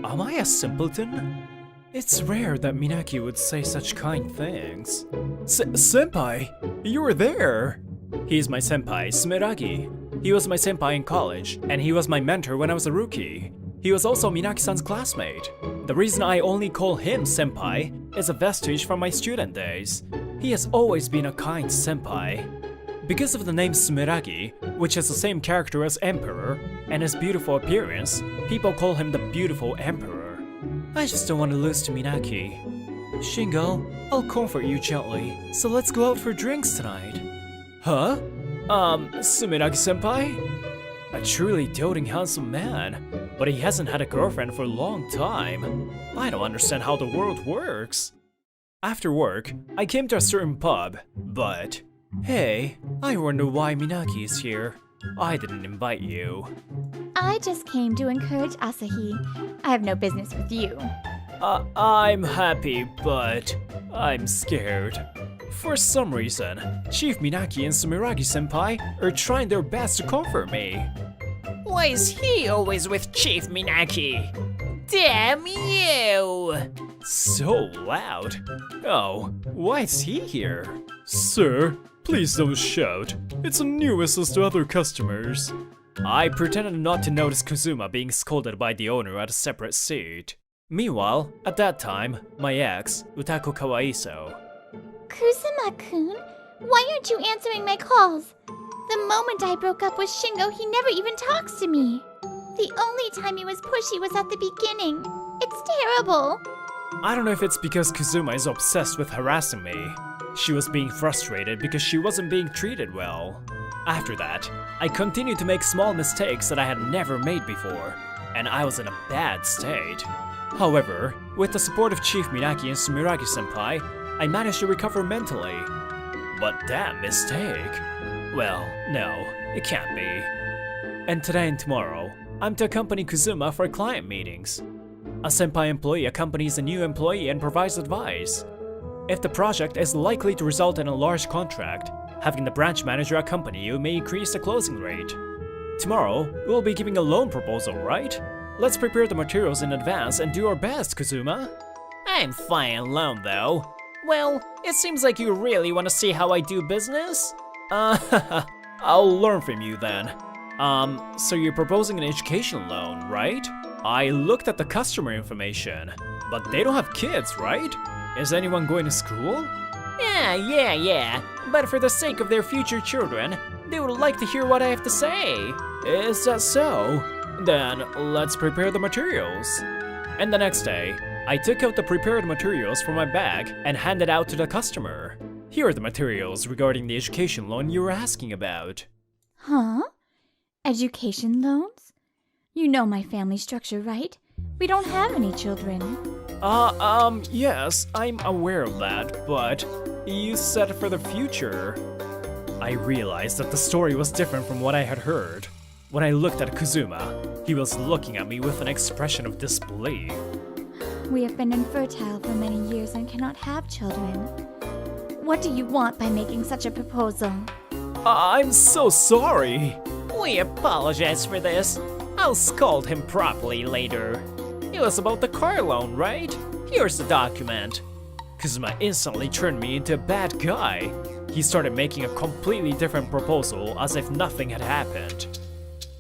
A: Am I a simpleton? It's rare that Minaki would say such kind things. Senpai, you were there! He's my senpai, Sumeragi. He was my senpai in college, and he was my mentor when I was a rookie. He was also Minaki-san's classmate. The reason I only call him senpai is a vestige from my student days. He has always been a kind senpai. Because of the name Sumeragi, which has the same character as Emperor, and his beautiful appearance, people call him the Beautiful Emperor. I just don't want to lose to Minaki. Shingo, I'll comfort you gently, so let's go out for drinks tonight. Huh? Sumeragi-senpai? A truly doting handsome man, but he hasn't had a girlfriend for a long time. I don't understand how the world works. After work, I came to a certain pub, but... Hey, I wonder why Minaki is here. I didn't invite you.
B: I just came to encourage Asahi. I have no business with you.
A: I'm happy, but I'm scared. For some reason, Chief Minaki and Sumeragi-senpai are trying their best to comfort me.
C: Why is he always with Chief Minaki? Damn you!
A: So loud. Oh, why is he here? Sir, please don't shout. It's a nuisance to other customers. I pretended not to notice Kuzuma being scolded by the owner at a separate seat. Meanwhile, at that time, my ex, Utako Kawaiso.
B: Kuzuma-kun, why aren't you answering my calls? The moment I broke up with Shingo, he never even talks to me. The only time he was pushy was at the beginning. It's terrible.
A: I don't know if it's because Kuzuma is obsessed with harassing me. She was being frustrated because she wasn't being treated well. After that, I continued to make small mistakes that I had never made before, and I was in a bad state. However, with the support of Chief Minaki and Sumiragi-senpai, I managed to recover mentally. But that mistake? Well, no, it can't be. And today and tomorrow, I'm to accompany Kuzuma for client meetings. A senpai employee accompanies a new employee and provides advice. If the project is likely to result in a large contract, having the branch manager accompany you may increase the closing rate. Tomorrow, we'll be giving a loan proposal, right? Let's prepare the materials in advance and do our best, Kuzuma.
C: I'm fine alone though. Well, it seems like you really want to see how I do business?
A: I'll learn from you then. So you're proposing an education loan, right? I looked at the customer information, but they don't have kids, right? Is anyone going to school?
C: Yeah. But for the sake of their future children, they would like to hear what I have to say.
A: Is that so? Then let's prepare the materials. And the next day, I took out the prepared materials from my bag and handed out to the customer. Here are the materials regarding the education loan you were asking about.
B: Huh? Education loans? You know my family structure, right? We don't have any children.
A: Yes, I'm aware of that, but you said for the future. I realized that the story was different from what I had heard. When I looked at Kuzuma, he was looking at me with an expression of disbelief.
B: We have been infertile for many years and cannot have children. What do you want by making such a proposal?
A: I'm so sorry.
C: We apologize for this. I'll scold him properly later. It was about the car loan, right? Here's the document.
A: Kuzuma instantly turned me into a bad guy. He started making a completely different proposal as if nothing had happened.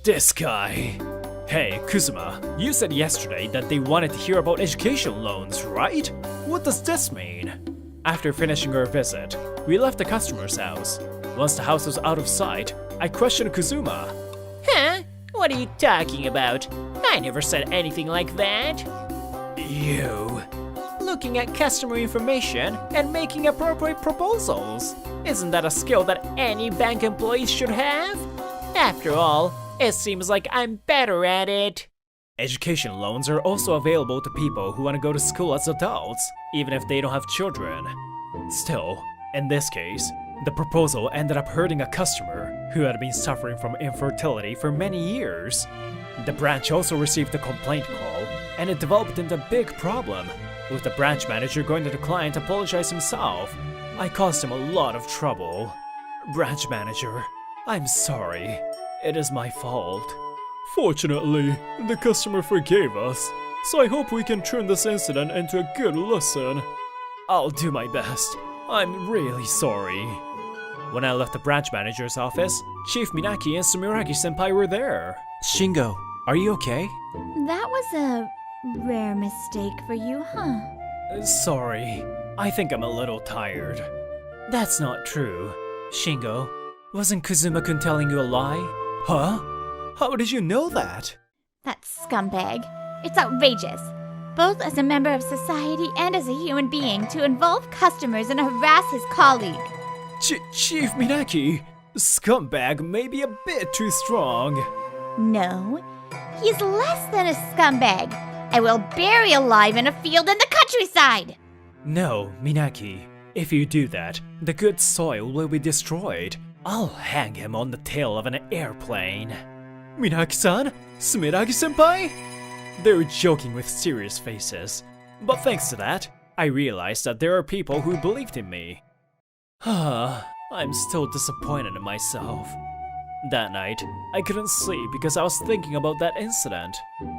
A: This guy. Hey, Kuzuma, you said yesterday that they wanted to hear about education loans, right? What does this mean? After finishing our visit, we left the customer's house. Once the house was out of sight, I questioned Kuzuma.
C: Huh? What are you talking about? I never said anything like that.
A: You.
C: Looking at customer information and making appropriate proposals. Isn't that a skill that any bank employee should have? After all, it seems like I'm better at it.
A: Education loans are also available to people who want to go to school as adults, even if they don't have children. Still, in this case, the proposal ended up hurting a customer who had been suffering from infertility for many years. The branch also received a complaint call, and it developed into a big problem, with the branch manager going to the client to apologize himself. I caused him a lot of trouble. Branch manager, I'm sorry. It is my fault. Fortunately, the customer forgave us, so I hope we can turn this incident into a good lesson. I'll do my best. I'm really sorry. When I left the branch manager's office, Chief Minaki and Sumiragi-senpai were there. Shingo, are you okay?
B: That was a rare mistake for you, huh?
A: Sorry. I think I'm a little tired. That's not true. Shingo, wasn't Kuzuma-kun telling you a lie? Huh? How did you know that?
B: That scumbag. It's outrageous. Both as a member of society and as a human being to involve customers and harass his colleague.
A: Chief Minaki, scumbag may be a bit too strong.
B: No, he's less than a scumbag. I will bury alive in a field in the countryside.
A: No, Minaki. If you do that, the good soil will be destroyed. I'll hang him on the tail of an airplane. Minaki-san? Sumiragi-senpai? They were joking with serious faces. But thanks to that, I realized that there are people who believed in me. I'm still disappointed in myself. That night, I couldn't sleep because I was thinking about that incident.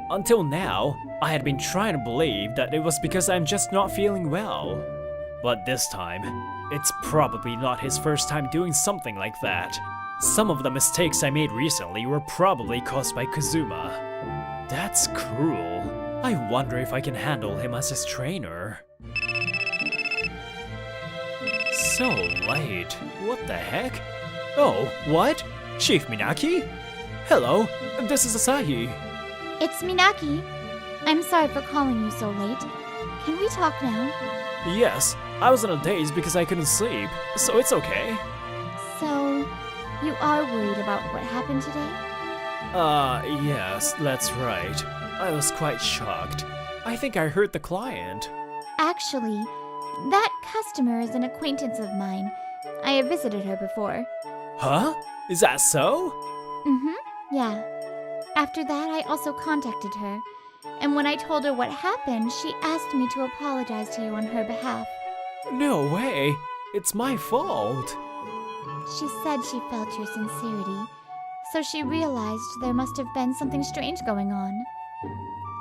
A: Until now, I had been trying to believe that it was because I'm just not feeling well. But this time, it's probably not his first time doing something like that. Some of the mistakes I made recently were probably caused by Kuzuma. That's cruel. I wonder if I can handle him as his trainer. So late. What the heck? Oh, what? Chief Minaki? Hello, this is Asahi.
B: It's Minaki. I'm sorry for calling you so late. Can we talk now?
A: Yes, I was in a daze because I couldn't sleep, so it's okay.
B: So, you are worried about what happened today?
A: Yes, that's right. I was quite shocked. I think I hurt the client.
B: Actually, that customer is an acquaintance of mine. I have visited her before.
A: Huh? Is that so?
B: Yeah. After that, I also contacted her. And when I told her what happened, she asked me to apologize to you on her behalf.
A: No way. It's my fault.
B: She said she felt your sincerity, so she realized there must have been something strange going on.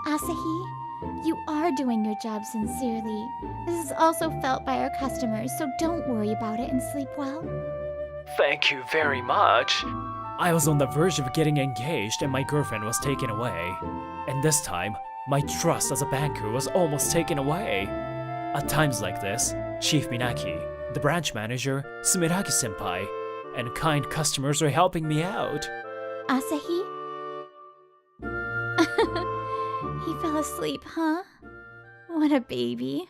B: Asahi, you are doing your job sincerely. This is also felt by our customers, so don't worry about it and sleep well.
A: Thank you very much. I was on the verge of getting engaged and my girlfriend was taken away. And this time, my trust as a banker was almost taken away. At times like this, Chief Minaki, the branch manager, Sumiragi-senpai, and kind customers are helping me out.
B: Asahi? He fell asleep, huh? What a baby.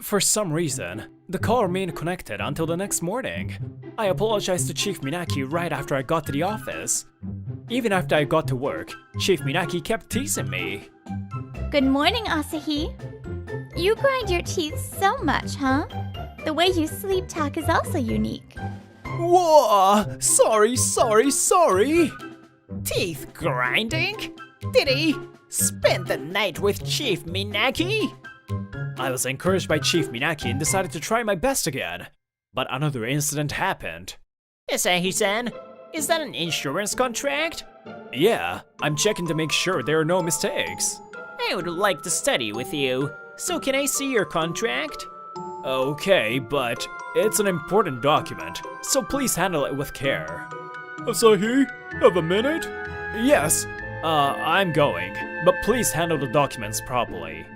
A: For some reason, the call remained connected until the next morning. I apologized to Chief Minaki right after I got to the office. Even after I got to work, Chief Minaki kept teasing me.
B: Good morning, Asahi. You grind your teeth so much, huh? The way you sleep talk is also unique.
A: Whoa! Sorry!
C: Teeth grinding? Did he spend the night with Chief Minaki?
A: I was encouraged by Chief Minaki and decided to try my best again. But another incident happened.
C: Asahi-san, is that an insurance contract?
A: Yeah, I'm checking to make sure there are no mistakes.
C: I would like to study with you, so can I see your contract?
A: Okay, but it's an important document, so please handle it with care. Asahi, have a minute? Yes, I'm going, but please handle the documents properly.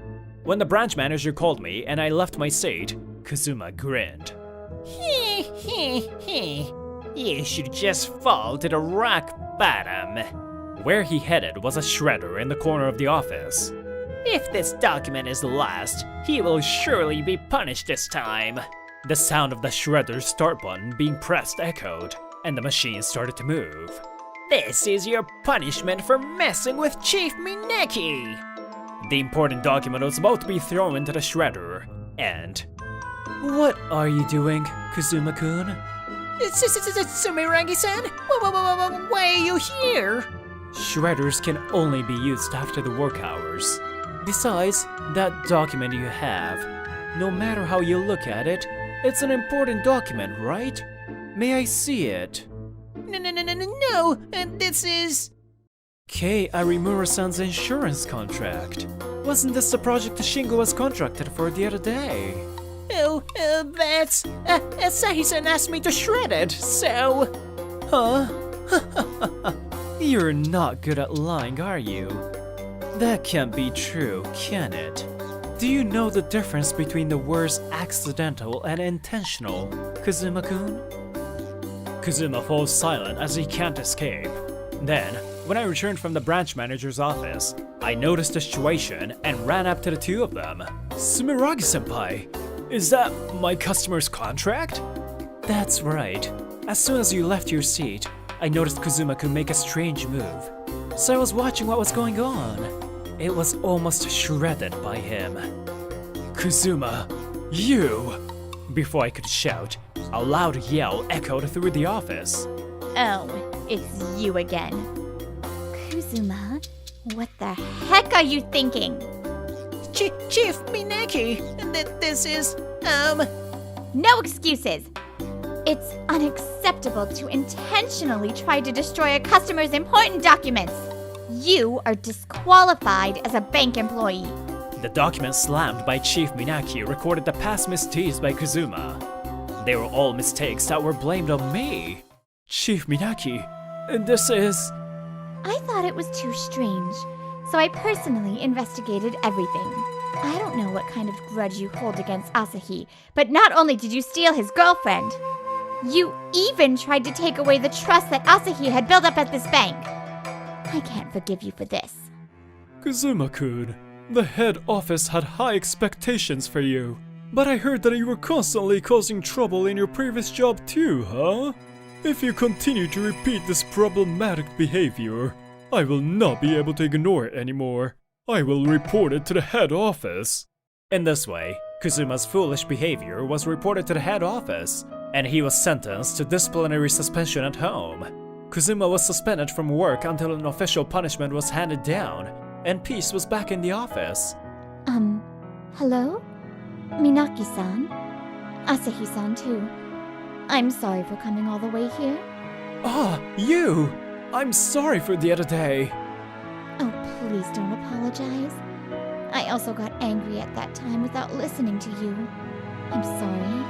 A: When the branch manager called me and I left my seat, Kuzuma grinned.
C: You should just fall to the rock bottom.
A: Where he headed was a shredder in the corner of the office.
C: If this document is lost, he will surely be punished this time.
A: The sound of the shredder's start button being pressed echoed, and the machine started to move.
C: This is your punishment for messing with Chief Minaki.
A: The important document was about to be thrown into the shredder, and... What are you doing, Kuzuma-kun?
C: Sumiragi-san? Why are you here?
A: Shredders can only be used after the work hours. Besides, that document you have, no matter how you look at it, it's an important document, right? May I see it?
C: No, this is...
A: Kei Arimura-san's insurance contract. Wasn't this the project Shingo was contracted for the other day?
C: Oh, that's... Asahi-san asked me to shred it, so...
A: Huh? You're not good at lying, are you? That can't be true, can it? Do you know the difference between the words accidental and intentional, Kuzuma-kun? Kuzuma falls silent as he can't escape. Then, when I returned from the branch manager's office, I noticed the situation and ran up to the two of them. Sumiragi-senpai, is that my customer's contract? That's right. As soon as you left your seat, I noticed Kuzuma-kun make a strange move. So I was watching what was going on. It was almost shredded by him. Kuzuma, you! Before I could shout, a loud yell echoed through the office.
B: Oh, it's you again. Kuzuma, what the heck are you thinking?
C: Chief Minaki, this is,
B: No excuses! It's unacceptable to intentionally try to destroy a customer's important documents. You are disqualified as a bank employee.
A: The document slammed by Chief Minaki recorded the past misdeeds by Kuzuma. They were all mistakes that were blamed on me. Chief Minaki, this is...
B: I thought it was too strange, so I personally investigated everything. I don't know what kind of grudge you hold against Asahi, but not only did you steal his girlfriend, you even tried to take away the trust that Asahi had built up at this bank. I can't forgive you for this.
A: Kuzuma-kun, the head office had high expectations for you. But I heard that you were constantly causing trouble in your previous job too, huh? If you continue to repeat this problematic behavior, I will not be able to ignore it anymore. I will report it to the head office. In this way, Kuzuma's foolish behavior was reported to the head office, and he was sentenced to disciplinary suspension at home. Kuzuma was suspended from work until an official punishment was handed down, and peace was back in the office.
B: Hello? Minaki-san? Asahi-san too. I'm sorry for coming all the way here.
A: Ah, you! I'm sorry for the other day.
B: Oh, please don't apologize. I also got angry at that time without listening to you. I'm sorry.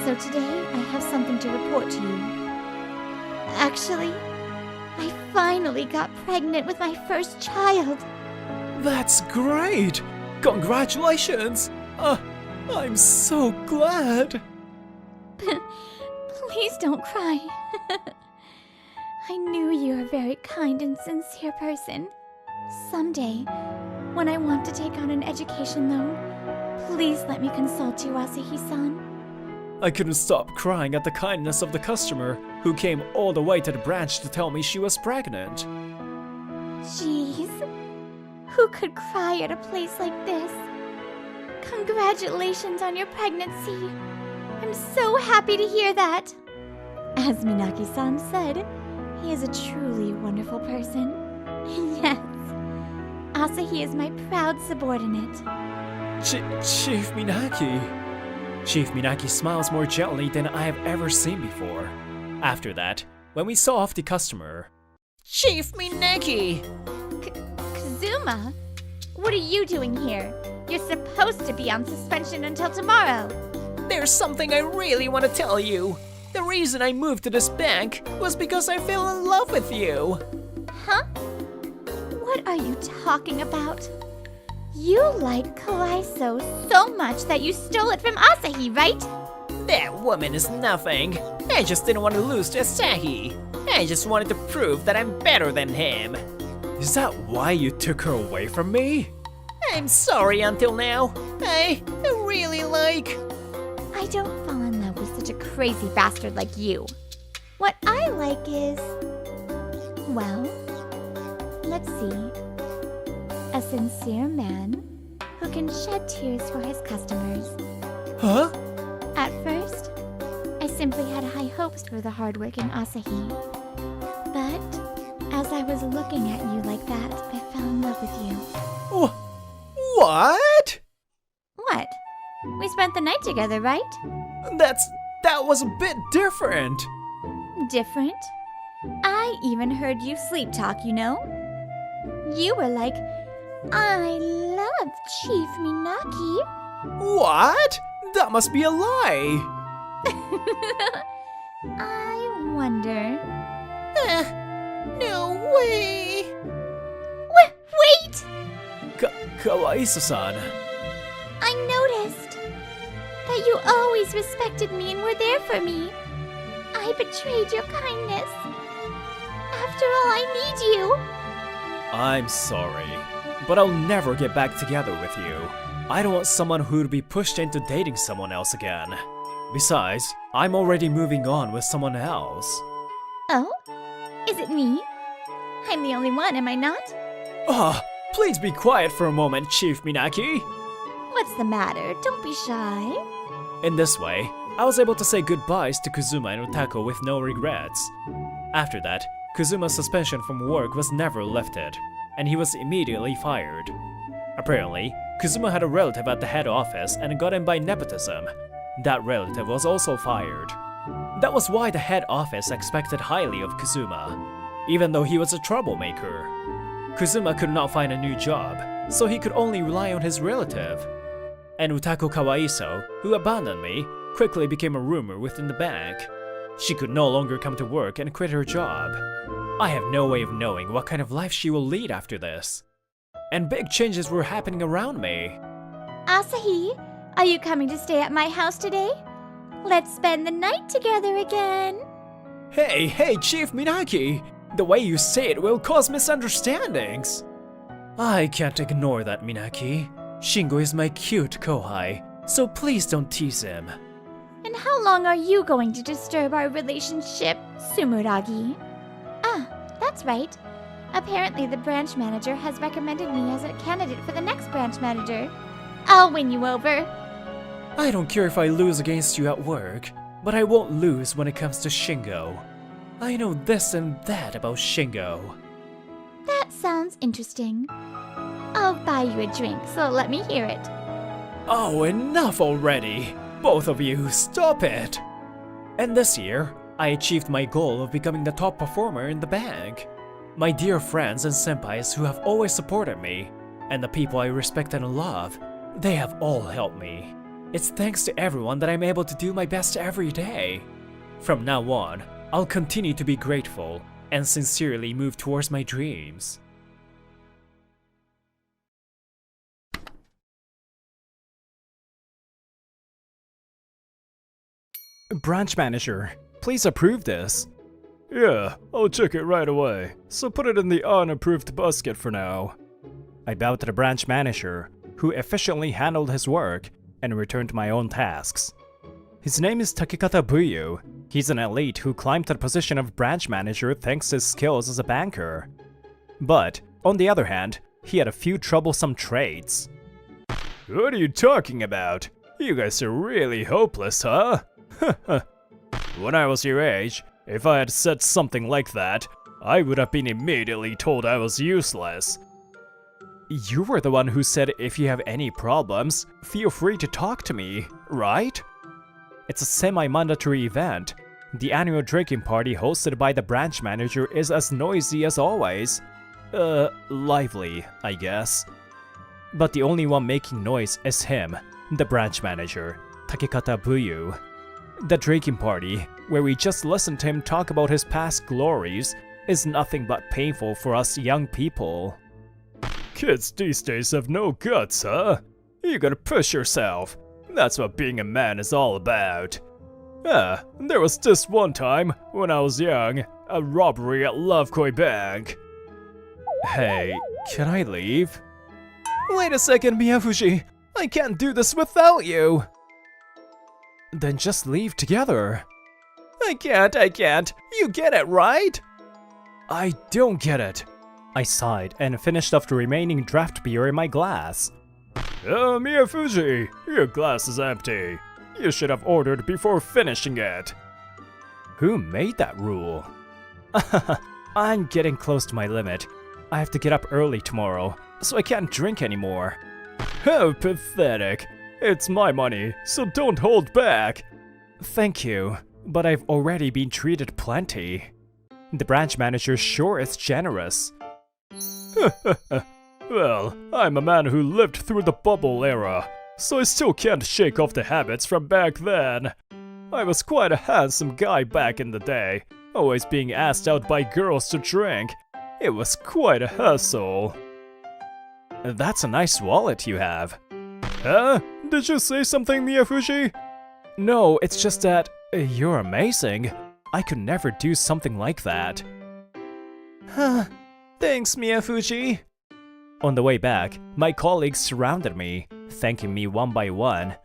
B: So today, I have something to report to you. Actually, I finally got pregnant with my first child.
A: That's great! Congratulations! I'm so glad!
B: Please don't cry. I knew you were a very kind and sincere person. Someday, when I want to take on an education loan, please let me consult you, Asahi-san.
A: I couldn't stop crying at the kindness of the customer, who came all the way to the branch to tell me she was pregnant.
B: Jeez. Who could cry at a place like this? Congratulations on your pregnancy. I'm so happy to hear that. As Minaki-san said, he is a truly wonderful person. Yes. Asahi is my proud subordinate.
A: Chief Minaki. Chief Minaki smiles more gently than I have ever seen before. After that, when we saw off the customer...
C: Chief Minaki!
B: Kuzuma? What are you doing here? You're supposed to be on suspension until tomorrow.
C: There's something I really want to tell you. The reason I moved to this bank was because I fell in love with you.
B: Huh? What are you talking about? You like Kaiso so much that you stole it from Asahi, right?
C: That woman is nothing. I just didn't want to lose to Asahi. I just wanted to prove that I'm better than him.
A: Is that why you took her away from me?
C: I'm sorry until now. I really like...
B: I don't fall in love with such a crazy bastard like you. What I like is... well, let's see. A sincere man who can shed tears for his customers.
A: Huh?
B: At first, I simply had high hopes for the hardworking Asahi. But as I was looking at you like that, I fell in love with you.
A: What?
B: What? We spent the night together, right?
A: That was a bit different.
B: Different? I even heard you sleep talk, you know? You were like, I love Chief Minaki.
A: What? That must be a lie.
B: I wonder.
C: No way!
B: Wait!
A: Kawaiso-san.
B: I noticed that you always respected me and were there for me. I betrayed your kindness. After all, I need you.
A: I'm sorry, but I'll never get back together with you. I don't want someone who'd be pushed into dating someone else again. Besides, I'm already moving on with someone else.
B: Oh? Is it me? I'm the only one, am I not?
A: Please be quiet for a moment, Chief Minaki.
B: What's the matter? Don't be shy.
A: In this way, I was able to say goodbyes to Kuzuma and Utako with no regrets. After that, Kuzuma's suspension from work was never lifted, and he was immediately fired. Apparently, Kuzuma had a relative at the head office and got in by nepotism. That relative was also fired. That was why the head office expected highly of Kuzuma, even though he was a troublemaker. Kuzuma could not find a new job, so he could only rely on his relative. And Utako Kawaiso, who abandoned me, quickly became a rumor within the bank. She could no longer come to work and quit her job. I have no way of knowing what kind of life she will lead after this. And big changes were happening around me.
B: Asahi, are you coming to stay at my house today? Let's spend the night together again.
A: Hey, Chief Minaki! The way you say it will cause misunderstandings. I can't ignore that, Minaki. Shingo is my cute kohai, so please don't tease him.
B: And how long are you going to disturb our relationship, Sumuragi? Ah, that's right. Apparently the branch manager has recommended me as a candidate for the next branch manager. I'll win you over.
A: I don't care if I lose against you at work, but I won't lose when it comes to Shingo. I know this and that about Shingo.
B: That sounds interesting. I'll buy you a drink, so let me hear it.
A: Oh, enough already! Both of you, stop it! And this year, I achieved my goal of becoming the top performer in the bank. My dear friends and senpais who have always supported me, and the people I respect and love, they have all helped me. It's thanks to everyone that I'm able to do my best every day. From now on, I'll continue to be grateful and sincerely move towards my dreams. Branch manager, please approve this. Yeah, I'll check it right away, so put it in the unapproved basket for now. I bowed to the branch manager, who efficiently handled his work and returned my own tasks. His name is Takekata Buyu. He's an elite who climbed to the position of branch manager thanks to his skills as a banker. But, on the other hand, he had a few troublesome traits. What are you talking about? You guys are really hopeless, huh? When I was your age, if I had said something like that, I would have been immediately told I was useless. You were the one who said if you have any problems, feel free to talk to me, right? It's a semi-mandatory event. The annual drinking party hosted by the branch manager is as noisy as always. Lively, I guess. But the only one making noise is him, the branch manager, Takekata Buyu. The drinking party, where we just listened to him talk about his past glories, is nothing but painful for us young people. Kids these days have no guts, huh? You gotta push yourself. That's what being a man is all about. There was this one time, when I was young, a robbery at Lovekoi Bank. Hey, can I leave? Wait a second, Miyafuji. I can't do this without you. Then just leave together. I can't. You get it, right? I don't get it. I sighed and finished off the remaining draft beer in my glass. Oh, Miyafuji, your glass is empty. You should have ordered before finishing it. Who made that rule? I'm getting close to my limit. I have to get up early tomorrow, so I can't drink anymore. How pathetic. It's my money, so don't hold back. Thank you, but I've already been treated plenty. The branch manager sure is generous. Well, I'm a man who lived through the bubble era, so I still can't shake off the habits from back then. I was quite a handsome guy back in the day, always being asked out by girls to drink. It was quite a hassle. That's a nice wallet you have. Huh? Did you say something, Miyafuji? No, it's just that you're amazing. I could never do something like that. Thanks, Miyafuji. On the way back, my colleagues surrounded me, thanking me one by one.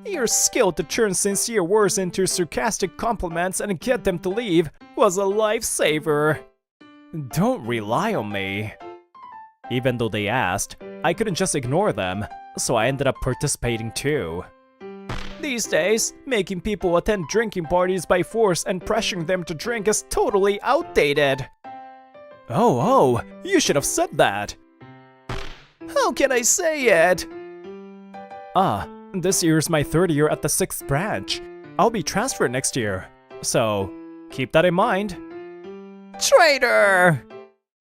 A: Your skill to turn sincere words into sarcastic compliments and get them to leave was a lifesaver. Don't rely on me. Even though they asked, I couldn't just ignore them, so I ended up participating too. These days, making people attend drinking parties by force and pressuring them to drink is totally outdated. Oh, you should have said that. How can I say it? This year's my third year at the 6th branch. I'll be transferred next year. So, keep that in mind.
C: Traitor!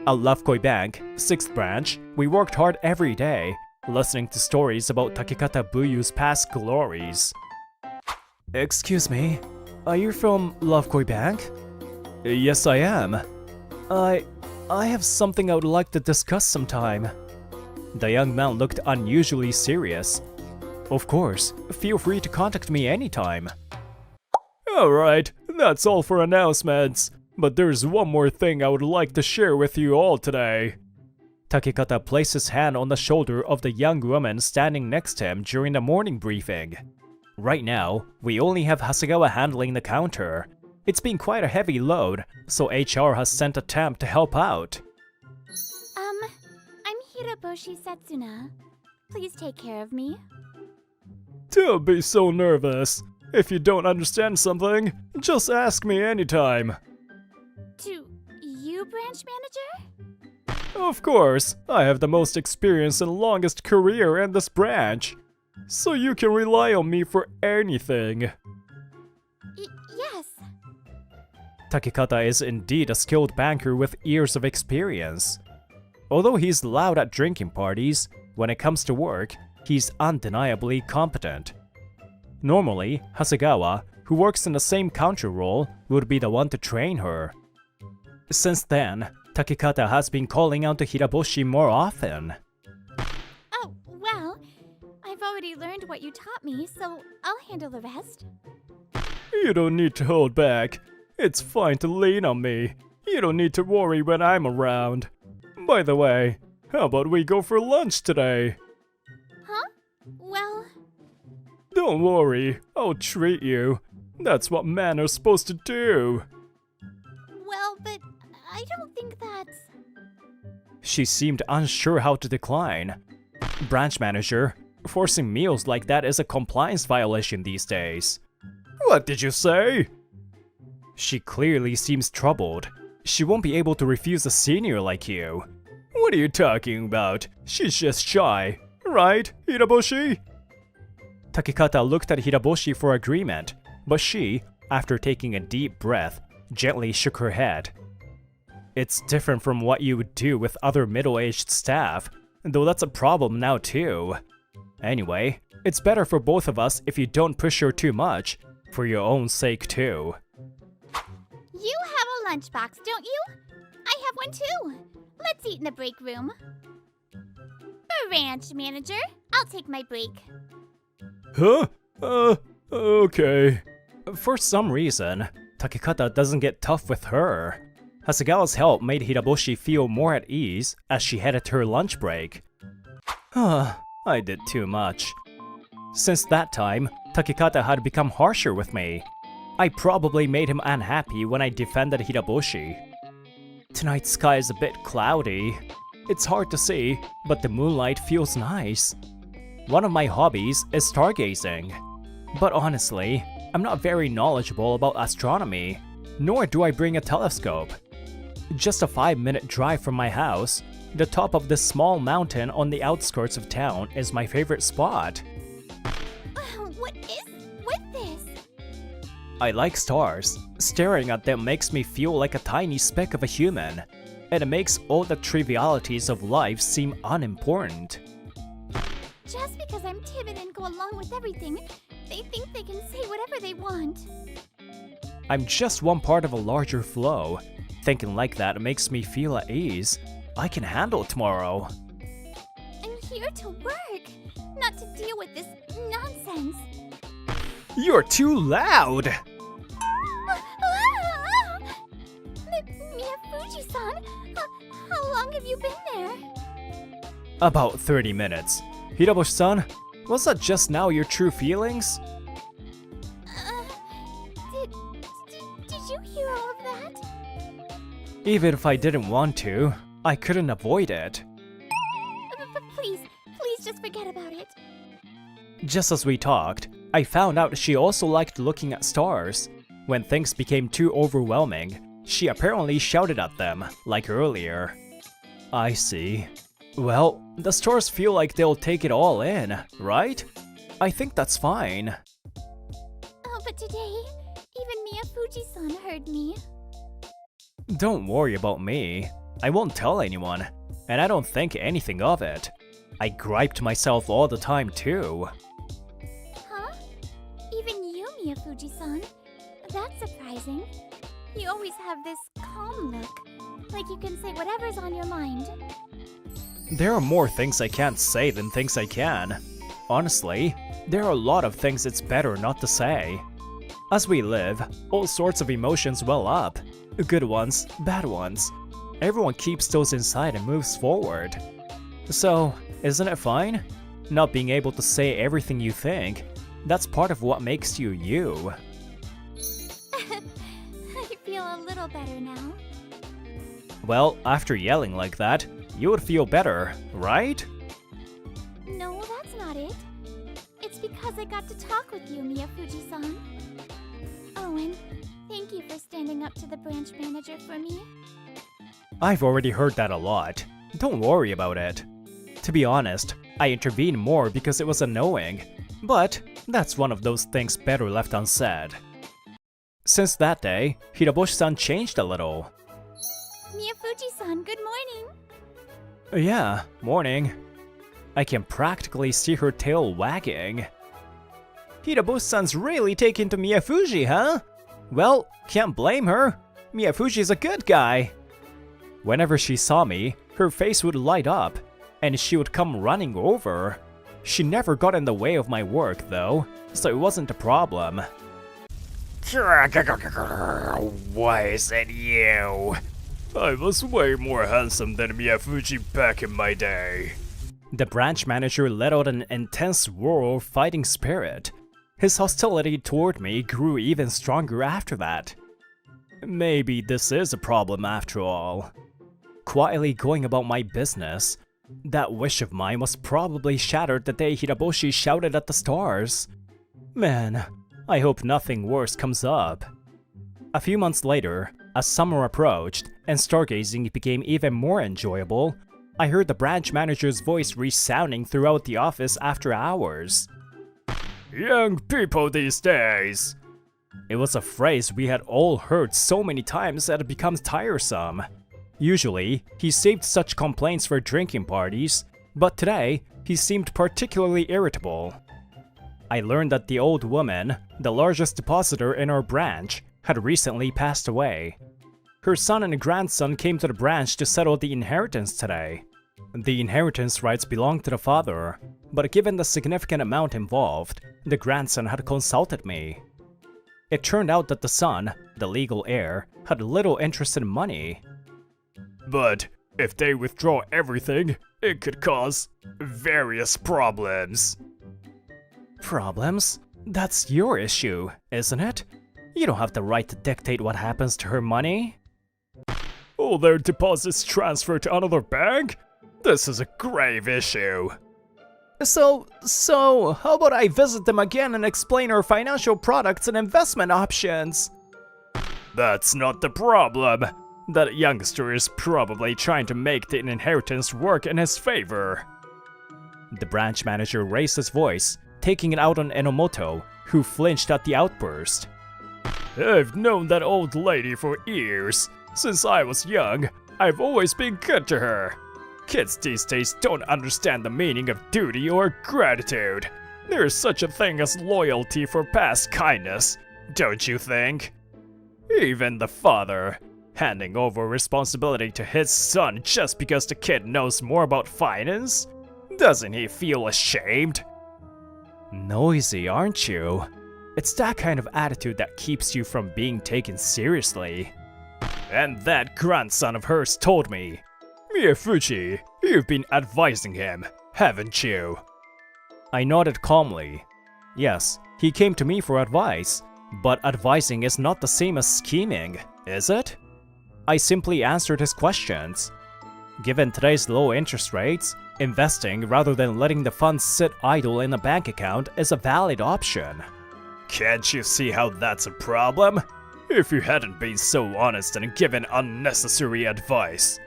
A: At Love Koi Bank, 6th branch, we worked hard every day, listening to stories about Takekata Buyu's past glories. Excuse me, are you from Love Koi Bank? Yes, I am. I have something I would like to discuss sometime. The young man looked unusually serious. Of course, feel free to contact me anytime. Alright, that's all for announcements. But there's one more thing I would like to share with you all today. Takekata placed his hand on the shoulder of the young woman standing next to him during the morning briefing. Right now, we only have Hasegawa handling the counter. It's been quite a heavy load, so HR has sent a temp to help out.
B: I'm Hiraboshi Setsuna. Please take care of me.
A: Don't be so nervous. If you don't understand something, just ask me anytime.
B: To you, branch manager?
A: Of course, I have the most experience and longest career in this branch. So you can rely on me for anything.
B: Yes.
A: Takekata is indeed a skilled banker with years of experience. Although he's loud at drinking parties, when it comes to work, he's undeniably competent. Normally, Hasegawa, who works in the same counter role, would be the one to train her. Since then, Takekata has been calling out to Hiraboshi more often.
B: Oh, well, I've already learned what you taught me, so I'll handle the rest.
A: You don't need to hold back. It's fine to lean on me. You don't need to worry when I'm around. By the way, how about we go for lunch today?
B: Huh? Well...
A: Don't worry, I'll treat you. That's what men are supposed to do.
B: Well, but I don't think that's...
A: She seemed unsure how to decline. Branch manager, forcing meals like that is a compliance violation these days. What did you say? She clearly seems troubled. She won't be able to refuse a senior like you. What are you talking about? She's just shy, right, Hiraboshi? Takekata looked at Hiraboshi for agreement, but she, after taking a deep breath, gently shook her head. It's different from what you would do with other middle-aged staff, though that's a problem now too. Anyway, it's better for both of us if you don't push her too much, for your own sake too.
B: You have a lunchbox, don't you? I have one too. Let's eat in the break room. Branch manager, I'll take my break.
A: Huh? Okay. For some reason, Takekata doesn't get tough with her. Hasegawa's help made Hiraboshi feel more at ease as she headed to her lunch break. I did too much. Since that time, Takekata had become harsher with me. I probably made him unhappy when I defended Hiraboshi. Tonight's sky is a bit cloudy. It's hard to see, but the moonlight feels nice. One of my hobbies is stargazing. But honestly, I'm not very knowledgeable about astronomy, nor do I bring a telescope. Just a 5-minute drive from my house, the top of this small mountain on the outskirts of town is my favorite spot.
B: What is with this?
A: I like stars. Staring at them makes me feel like a tiny speck of a human, and it makes all the trivialities of life seem unimportant.
B: Just because I'm timid and go along with everything, they think they can say whatever they want.
A: I'm just one part of a larger flow. Thinking like that makes me feel at ease. I can handle tomorrow.
B: I'm here to work, not to deal with this nonsense.
A: You're too loud!
B: Miyafuji-san, how long have you been there?
A: About 30 minutes. Hiraboshi-san, was that just now your true feelings?
B: Did you hear all of that?
A: Even if I didn't want to, I couldn't avoid it.
B: Please just forget about it.
A: Just as we talked, I found out she also liked looking at stars. When things became too overwhelming, she apparently shouted at them, like earlier. I see. Well, the stars feel like they'll take it all in, right? I think that's fine.
B: Oh, But today, even Miyafuji-san heard me.
A: Don't worry about me. I won't tell anyone, and I don't think anything of it. I griped myself all the time too.
B: Huh? Even you, Miyafuji-san? That's surprising. You always have this calm look, like you can say whatever's on your mind.
A: There are more things I can't say than things I can. Honestly, there are a lot of things it's better not to say. As we live, all sorts of emotions well up. Good ones, bad ones. Everyone keeps those inside and moves forward. So, isn't it fine? Not being able to say everything you think, that's part of what makes you you.
B: I feel a little better now.
A: Well, after yelling like that, you would feel better, right?
B: No, that's not it. It's because I got to talk with you, Miyafuji-san. Oh, and thank you for standing up to the branch manager for me.
A: I've already heard that a lot. Don't worry about it. To be honest, I intervened more because it was annoying, but that's one of those things better left unsaid. Since that day, Hiraboshi-san changed a little.
B: Miyafuji-san, good morning.
A: Yeah, morning. I can practically see her tail wagging. Hiraboshi-san's really taken to Miyafuji, huh? Well, can't blame her. Miyafuji's a good guy. Whenever she saw me, her face would light up, and she would come running over. She never got in the way of my work, though, so it wasn't a problem.
E: Why is it you? I was way more handsome than Miyafuji back in my day.
A: The branch manager let out an intense roar of fighting spirit. His hostility toward me grew even stronger after that. Maybe this is a problem after all. Quietly going about my business, that wish of mine was probably shattered the day Hiraboshi shouted at the stars. Man, I hope nothing worse comes up. A few months later, as summer approached and stargazing became even more enjoyable, I heard the branch manager's voice resounding throughout the office after hours.
E: Young people these days.
A: It was a phrase we had all heard so many times that it becomes tiresome. Usually, he saved such complaints for drinking parties, but today, he seemed particularly irritable. I learned that the old woman, the largest depositor in our branch, had recently passed away. Her son and grandson came to the branch to settle the inheritance today. The inheritance rights belonged to the father, but given the significant amount involved, the grandson had consulted me. It turned out that the son, the legal heir, had little interest in money.
E: But if they withdraw everything, it could cause various problems.
A: Problems? That's your issue, isn't it? You don't have the right to dictate what happens to her money.
E: All their deposits transferred to another bank? This is a grave issue.
A: So how about I visit them again and explain our financial products and investment options?
E: That's not the problem. That youngster is probably trying to make the inheritance work in his favor.
A: The branch manager raised his voice, taking it out on Enomoto, who flinched at the outburst.
E: I've known that old lady for years. Since I was young, I've always been good to her. Kids these days don't understand the meaning of duty or gratitude. There is such a thing as loyalty for past kindness, don't you think? Even the father, handing over responsibility to his son just because the kid knows more about finance? Doesn't he feel ashamed?
A: Noisy, aren't you? It's that kind of attitude that keeps you from being taken seriously.
E: And that grandson of hers told me. Miyafuji, you've been advising him, haven't you?
A: I nodded calmly. Yes, he came to me for advice, but advising is not the same as scheming, is it? I simply answered his questions. Given today's low interest rates, investing rather than letting the funds sit idle in a bank account is a valid option.
E: Can't you see how that's a problem? If you hadn't been so honest and given unnecessary advice.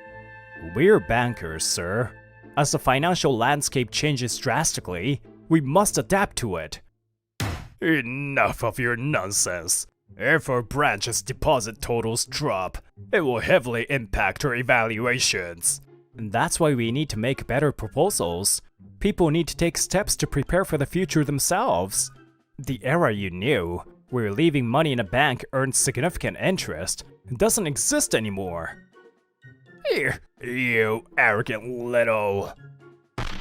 A: We're bankers, sir. As the financial landscape changes drastically, we must adapt to it.
E: Enough of your nonsense. If our branch's deposit totals drop, it will heavily impact our evaluations.
A: And that's why we need to make better proposals. People need to take steps to prepare for the future themselves. The era you knew, where leaving money in a bank earned significant interest, doesn't exist anymore.
E: Here, you arrogant little...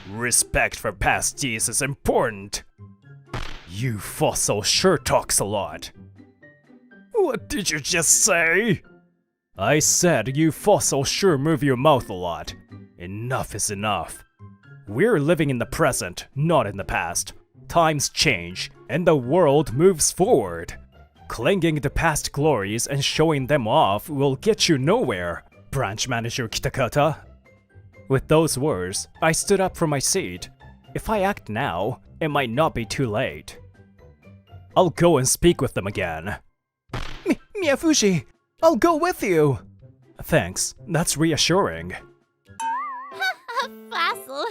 E: Respect for past deeds is important.
A: You fossil sure talks a lot.
E: What did you just say?
A: I said you fossil sure move your mouth a lot. Enough is enough. We're living in the present, not in the past. Times change, and the world moves forward. Clinging to past glories and showing them off will get you nowhere, Branch Manager Kitakata. With those words, I stood up from my seat. If I act now, it might not be too late. I'll go and speak with them again. Miyafuji, I'll go with you! Thanks, that's reassuring.
B: Fossil.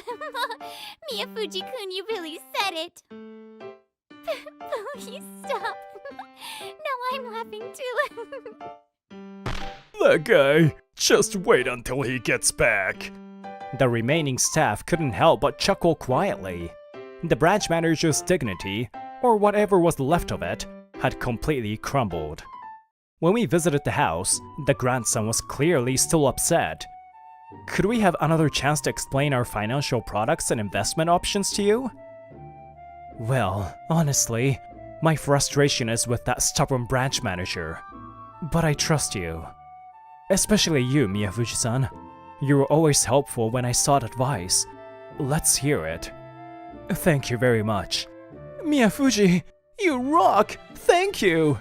B: Miyafuji-kun, you really said it. Please stop. Now I'm laughing too.
E: That guy, just wait until he gets back.
A: The remaining staff couldn't help but chuckle quietly. The branch manager's dignity, or whatever was left of it, had completely crumbled. When we visited the house, the grandson was clearly still upset. Could we have another chance to explain our financial products and investment options to you? Well, honestly, my frustration is with that stubborn branch manager. But I trust you. Especially you, Miyafuji-san. You were always helpful when I sought advice. Let's hear it. Thank you very much. Miyafuji, you rock! Thank you!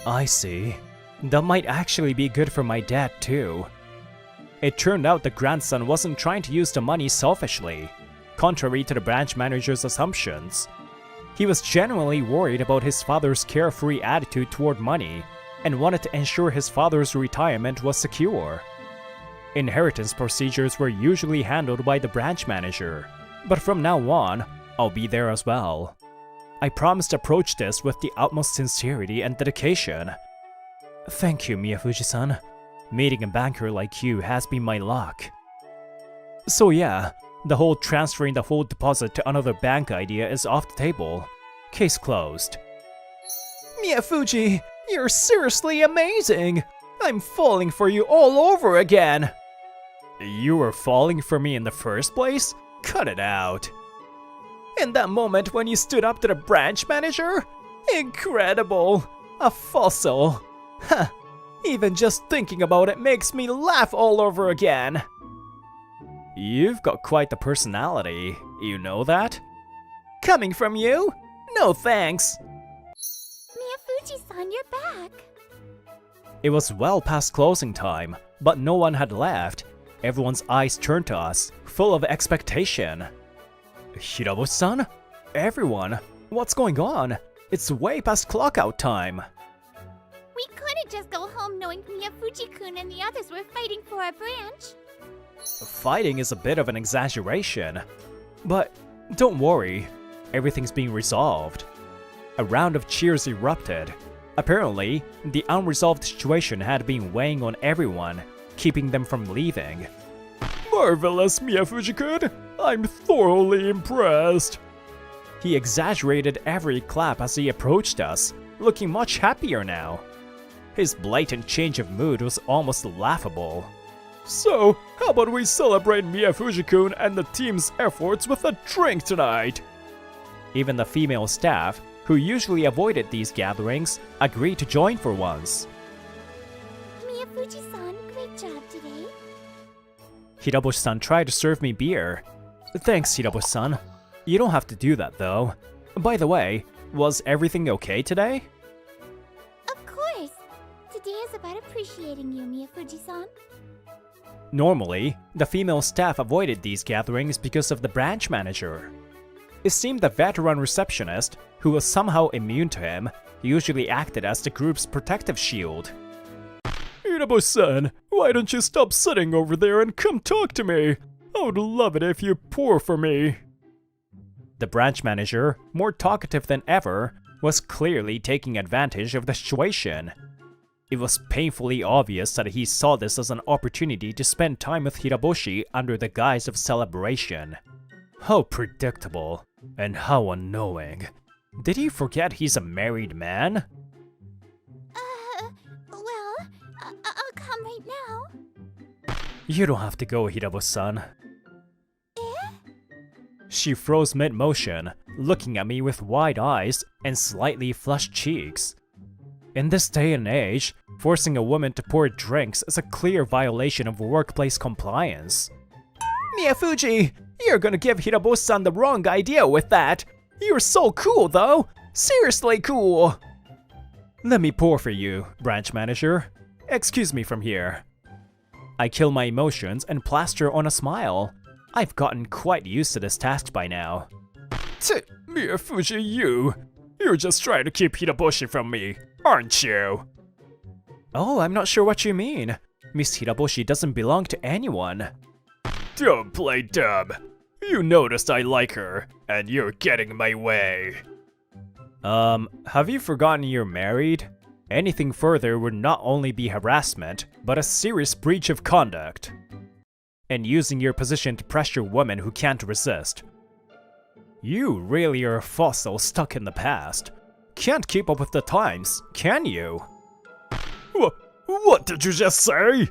A: I see. That might actually be good for my dad too. It turned out the grandson wasn't trying to use the money selfishly, contrary to the branch manager's assumptions. He was genuinely worried about his father's carefree attitude toward money and wanted to ensure his father's retirement was secure. Inheritance procedures were usually handled by the branch manager, but from now on, I'll be there as well. I promised to approach this with the utmost sincerity and dedication. Thank you, Miyafuji-san. Meeting a banker like you has been my luck. So yeah, the whole transferring the whole deposit to another bank idea is off the table. Case closed. Miyafuji, you're seriously amazing! I'm falling for you all over again! You were falling for me in the first place? Cut it out. In that moment when you stood up to the branch manager? Incredible! A fossil! Huh. Even just thinking about it makes me laugh all over again. You've got quite the personality, you know that? Coming from you? No thanks.
B: Miyafuji-san, you're back.
A: It was well past closing time, but no one had left. Everyone's eyes turned to us, full of expectation. Hiraboshi-san? Everyone? What's going on? It's way past clock-out time.
B: We couldn't just go home knowing Miyafuji-kun and the others were fighting for our branch.
A: Fighting is a bit of an exaggeration. But don't worry, everything's being resolved. A round of cheers erupted. Apparently, the unresolved situation had been weighing on everyone, keeping them from leaving.
E: Marvelous, Miyafuji-kun! I'm thoroughly impressed!
A: He exaggerated every clap as he approached us, looking much happier now. His blatant change of mood was almost laughable.
E: So, how about we celebrate Miyafuji-kun and the team's efforts with a drink tonight?
A: Even the female staff, who usually avoided these gatherings, agreed to join for once.
B: Miyafuji-san, great job today.
A: Hiraboshi-san tried to serve me beer. Thanks, Hiraboshi-san. You don't have to do that though. By the way, was everything okay today?
B: Of course. Today is about appreciating you, Miyafuji-san.
A: Normally, the female staff avoided these gatherings because of the branch manager. It seemed the veteran receptionist, who was somehow immune to him, usually acted as the group's protective shield.
E: Hiraboshi-san, why don't you stop sitting over there and come talk to me? I would love it if you pour for me.
A: The branch manager, more talkative than ever, was clearly taking advantage of the situation. It was painfully obvious that he saw this as an opportunity to spend time with Hiraboshi under the guise of celebration. How predictable, and how annoying. Did he forget he's a married man?
B: Well, I'll come right now.
A: You don't have to go, Hirabo-san. She froze mid-motion, looking at me with wide eyes and slightly flushed cheeks. In this day and age, forcing a woman to pour drinks is a clear violation of workplace compliance. Miyafuji, you're gonna give Hirabo-san the wrong idea with that. You're so cool though, seriously cool. Let me pour for you, branch manager. Excuse me from here. I kill my emotions and plaster on a smile. I've gotten quite used to this task by now.
E: Miyafuji, you're just trying to keep Hiraboshi from me, aren't you?
A: Oh, I'm not sure what you mean. Miss Hiraboshi doesn't belong to anyone.
E: Don't play dumb. You noticed I like her, and you're getting in my way.
A: Have you forgotten you're married? Anything further would not only be harassment, but a serious breach of conduct. And using your position to pressure women who can't resist. You really are a fossil stuck in the past. Can't keep up with the times, can you?
E: What did you just say?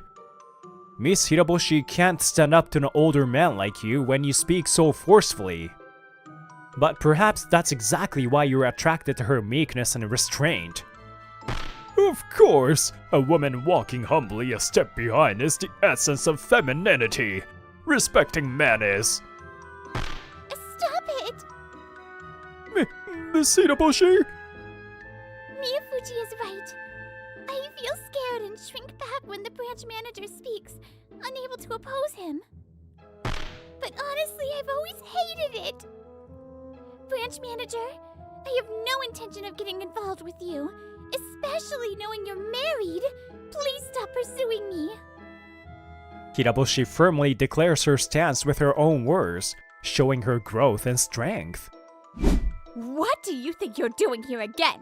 A: Miss Hiraboshi can't stand up to an older man like you when you speak so forcefully. But perhaps that's exactly why you're attracted to her meekness and restraint.
E: Of course, a woman walking humbly a step behind is the essence of femininity. Respecting men is.
B: Stop it!
E: Miss Hiraboshi?
B: Miyafuji is right. I feel scared and shrink back when the branch manager speaks, unable to oppose him. But honestly, I've always hated it. Branch manager, I have no intention of getting involved with you, especially knowing you're married. Please stop pursuing me.
A: Hiraboshi firmly declares her stance with her own words, showing her growth and strength.
B: What do you think you're doing here again?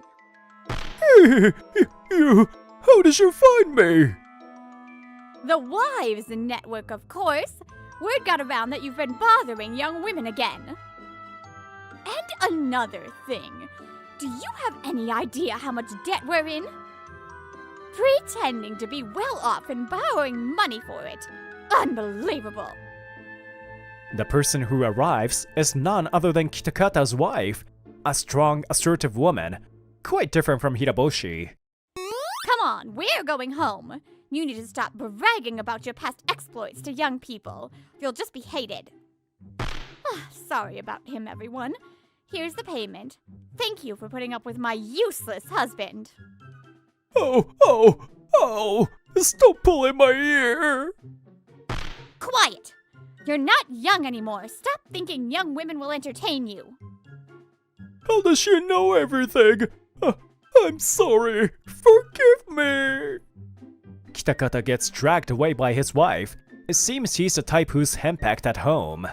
E: How did you find me?
B: The Wives Network, of course. Word got around that you've been bothering young women again. And another thing. Do you have any idea how much debt we're in? Pretending to be well off and borrowing money for it. Unbelievable.
A: The person who arrives is none other than Kitakata's wife, a strong, assertive woman, quite different from Hiraboshi.
B: Come on, we're going home. You need to stop bragging about your past exploits to young people. You'll just be hated. Sorry about him, everyone. Here's the payment. Thank you for putting up with my useless husband.
E: Oh! Stop pulling my ear!
B: Quiet! You're not young anymore. Stop thinking young women will entertain you.
E: How does she know everything? I'm sorry. Forgive me.
A: Kitakata gets dragged away by his wife. It seems he's the type who's henpecked at home.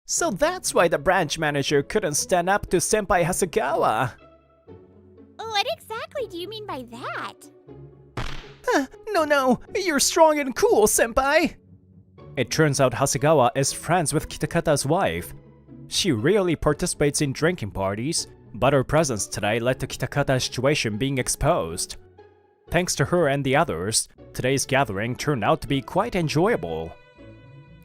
A: So that's why the branch manager couldn't stand up to Senpai Hasegawa.
B: What exactly do you mean by that?
A: No, you're strong and cool, Senpai! It turns out Hasegawa is friends with Kitakata's wife. She rarely participates in drinking parties, but her presence today led to Kitakata's situation being exposed. Thanks to her and the others, today's gathering turned out to be quite enjoyable.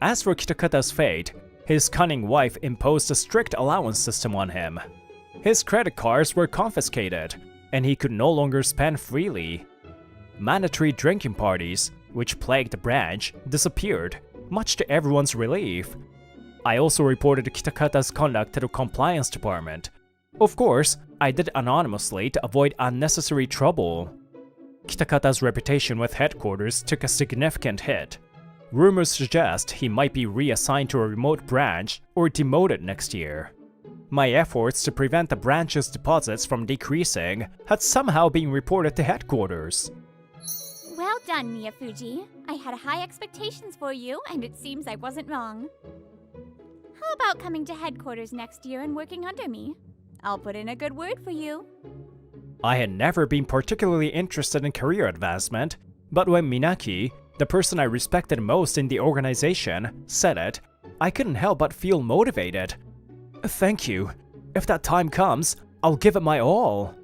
A: As for Kitakata's fate, his cunning wife imposed a strict allowance system on him. His credit cards were confiscated, and he could no longer spend freely. Mandatory drinking parties, which plagued the branch, disappeared, much to everyone's relief. I also reported Kitakata's conduct to the compliance department. Of course, I did anonymously to avoid unnecessary trouble. Kitakata's reputation with headquarters took a significant hit. Rumors suggest he might be reassigned to a remote branch or demoted next year. My efforts to prevent the branch's deposits from decreasing had somehow been reported to headquarters.
B: Well done, Miyafuji. I had high expectations for you, and it seems I wasn't wrong. How about coming to headquarters next year and working under me? I'll put in a good word for you.
A: I had never been particularly interested in career advancement, but when Minaki, the person I respected most in the organization, said it, I couldn't help but feel motivated. Thank you. If that time comes, I'll give it my all.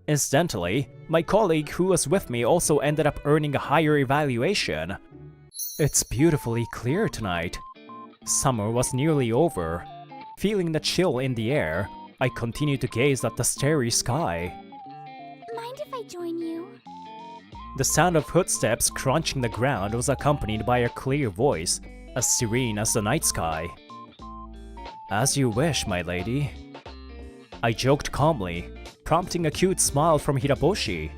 A: Incidentally, my colleague who was with me also ended up earning a higher evaluation. It's beautifully clear tonight. Summer was nearly over. Feeling the chill in the air, I continued to gaze at the starry sky.
B: Mind if I join you?
A: The sound of footsteps crunching the ground was accompanied by a clear voice, as serene as the night sky. As you wish, my lady. I joked calmly, prompting a cute smile from Hiraboshi.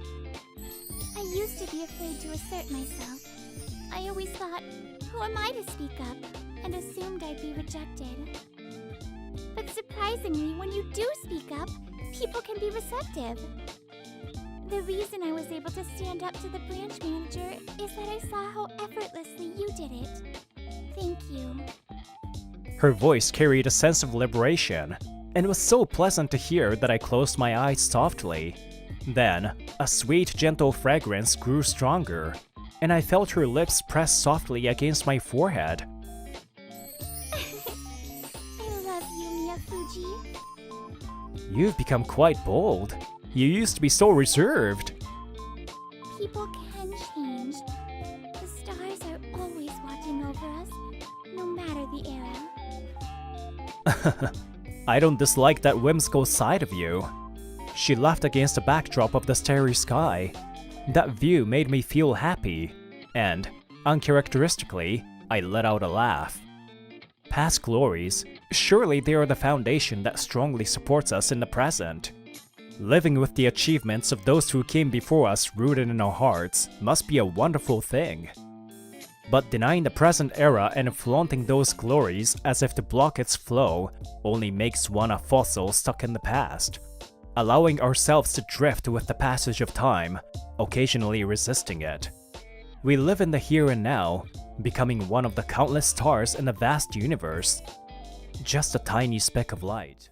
B: I used to be afraid to assert myself. I always thought, who am I to speak up? And assumed I'd be rejected. But surprisingly, when you do speak up, people can be receptive. The reason I was able to stand up to the branch manager is that I saw how effortlessly you did it. Thank you.
A: Her voice carried a sense of liberation, and was so pleasant to hear that I closed my eyes softly. Then, a sweet, gentle fragrance grew stronger, and I felt her lips press softly against my forehead.
B: I love you, Miyafuji.
A: You've become quite bold. You used to be so reserved.
B: People can change. The stars are always watching over us, no matter the era.
A: I don't dislike that whimsical side of you. She laughed against the backdrop of the starry sky. That view made me feel happy, and, uncharacteristically, I let out a laugh. Past glories, surely they are the foundation that strongly supports us in the present. Living with the achievements of those who came before us rooted in our hearts must be a wonderful thing. But denying the present era and flaunting those glories as if to block its flow only makes one a fossil stuck in the past, allowing ourselves to drift with the passage of time, occasionally resisting it. We live in the here and now, becoming one of the countless stars in the vast universe, just a tiny speck of light.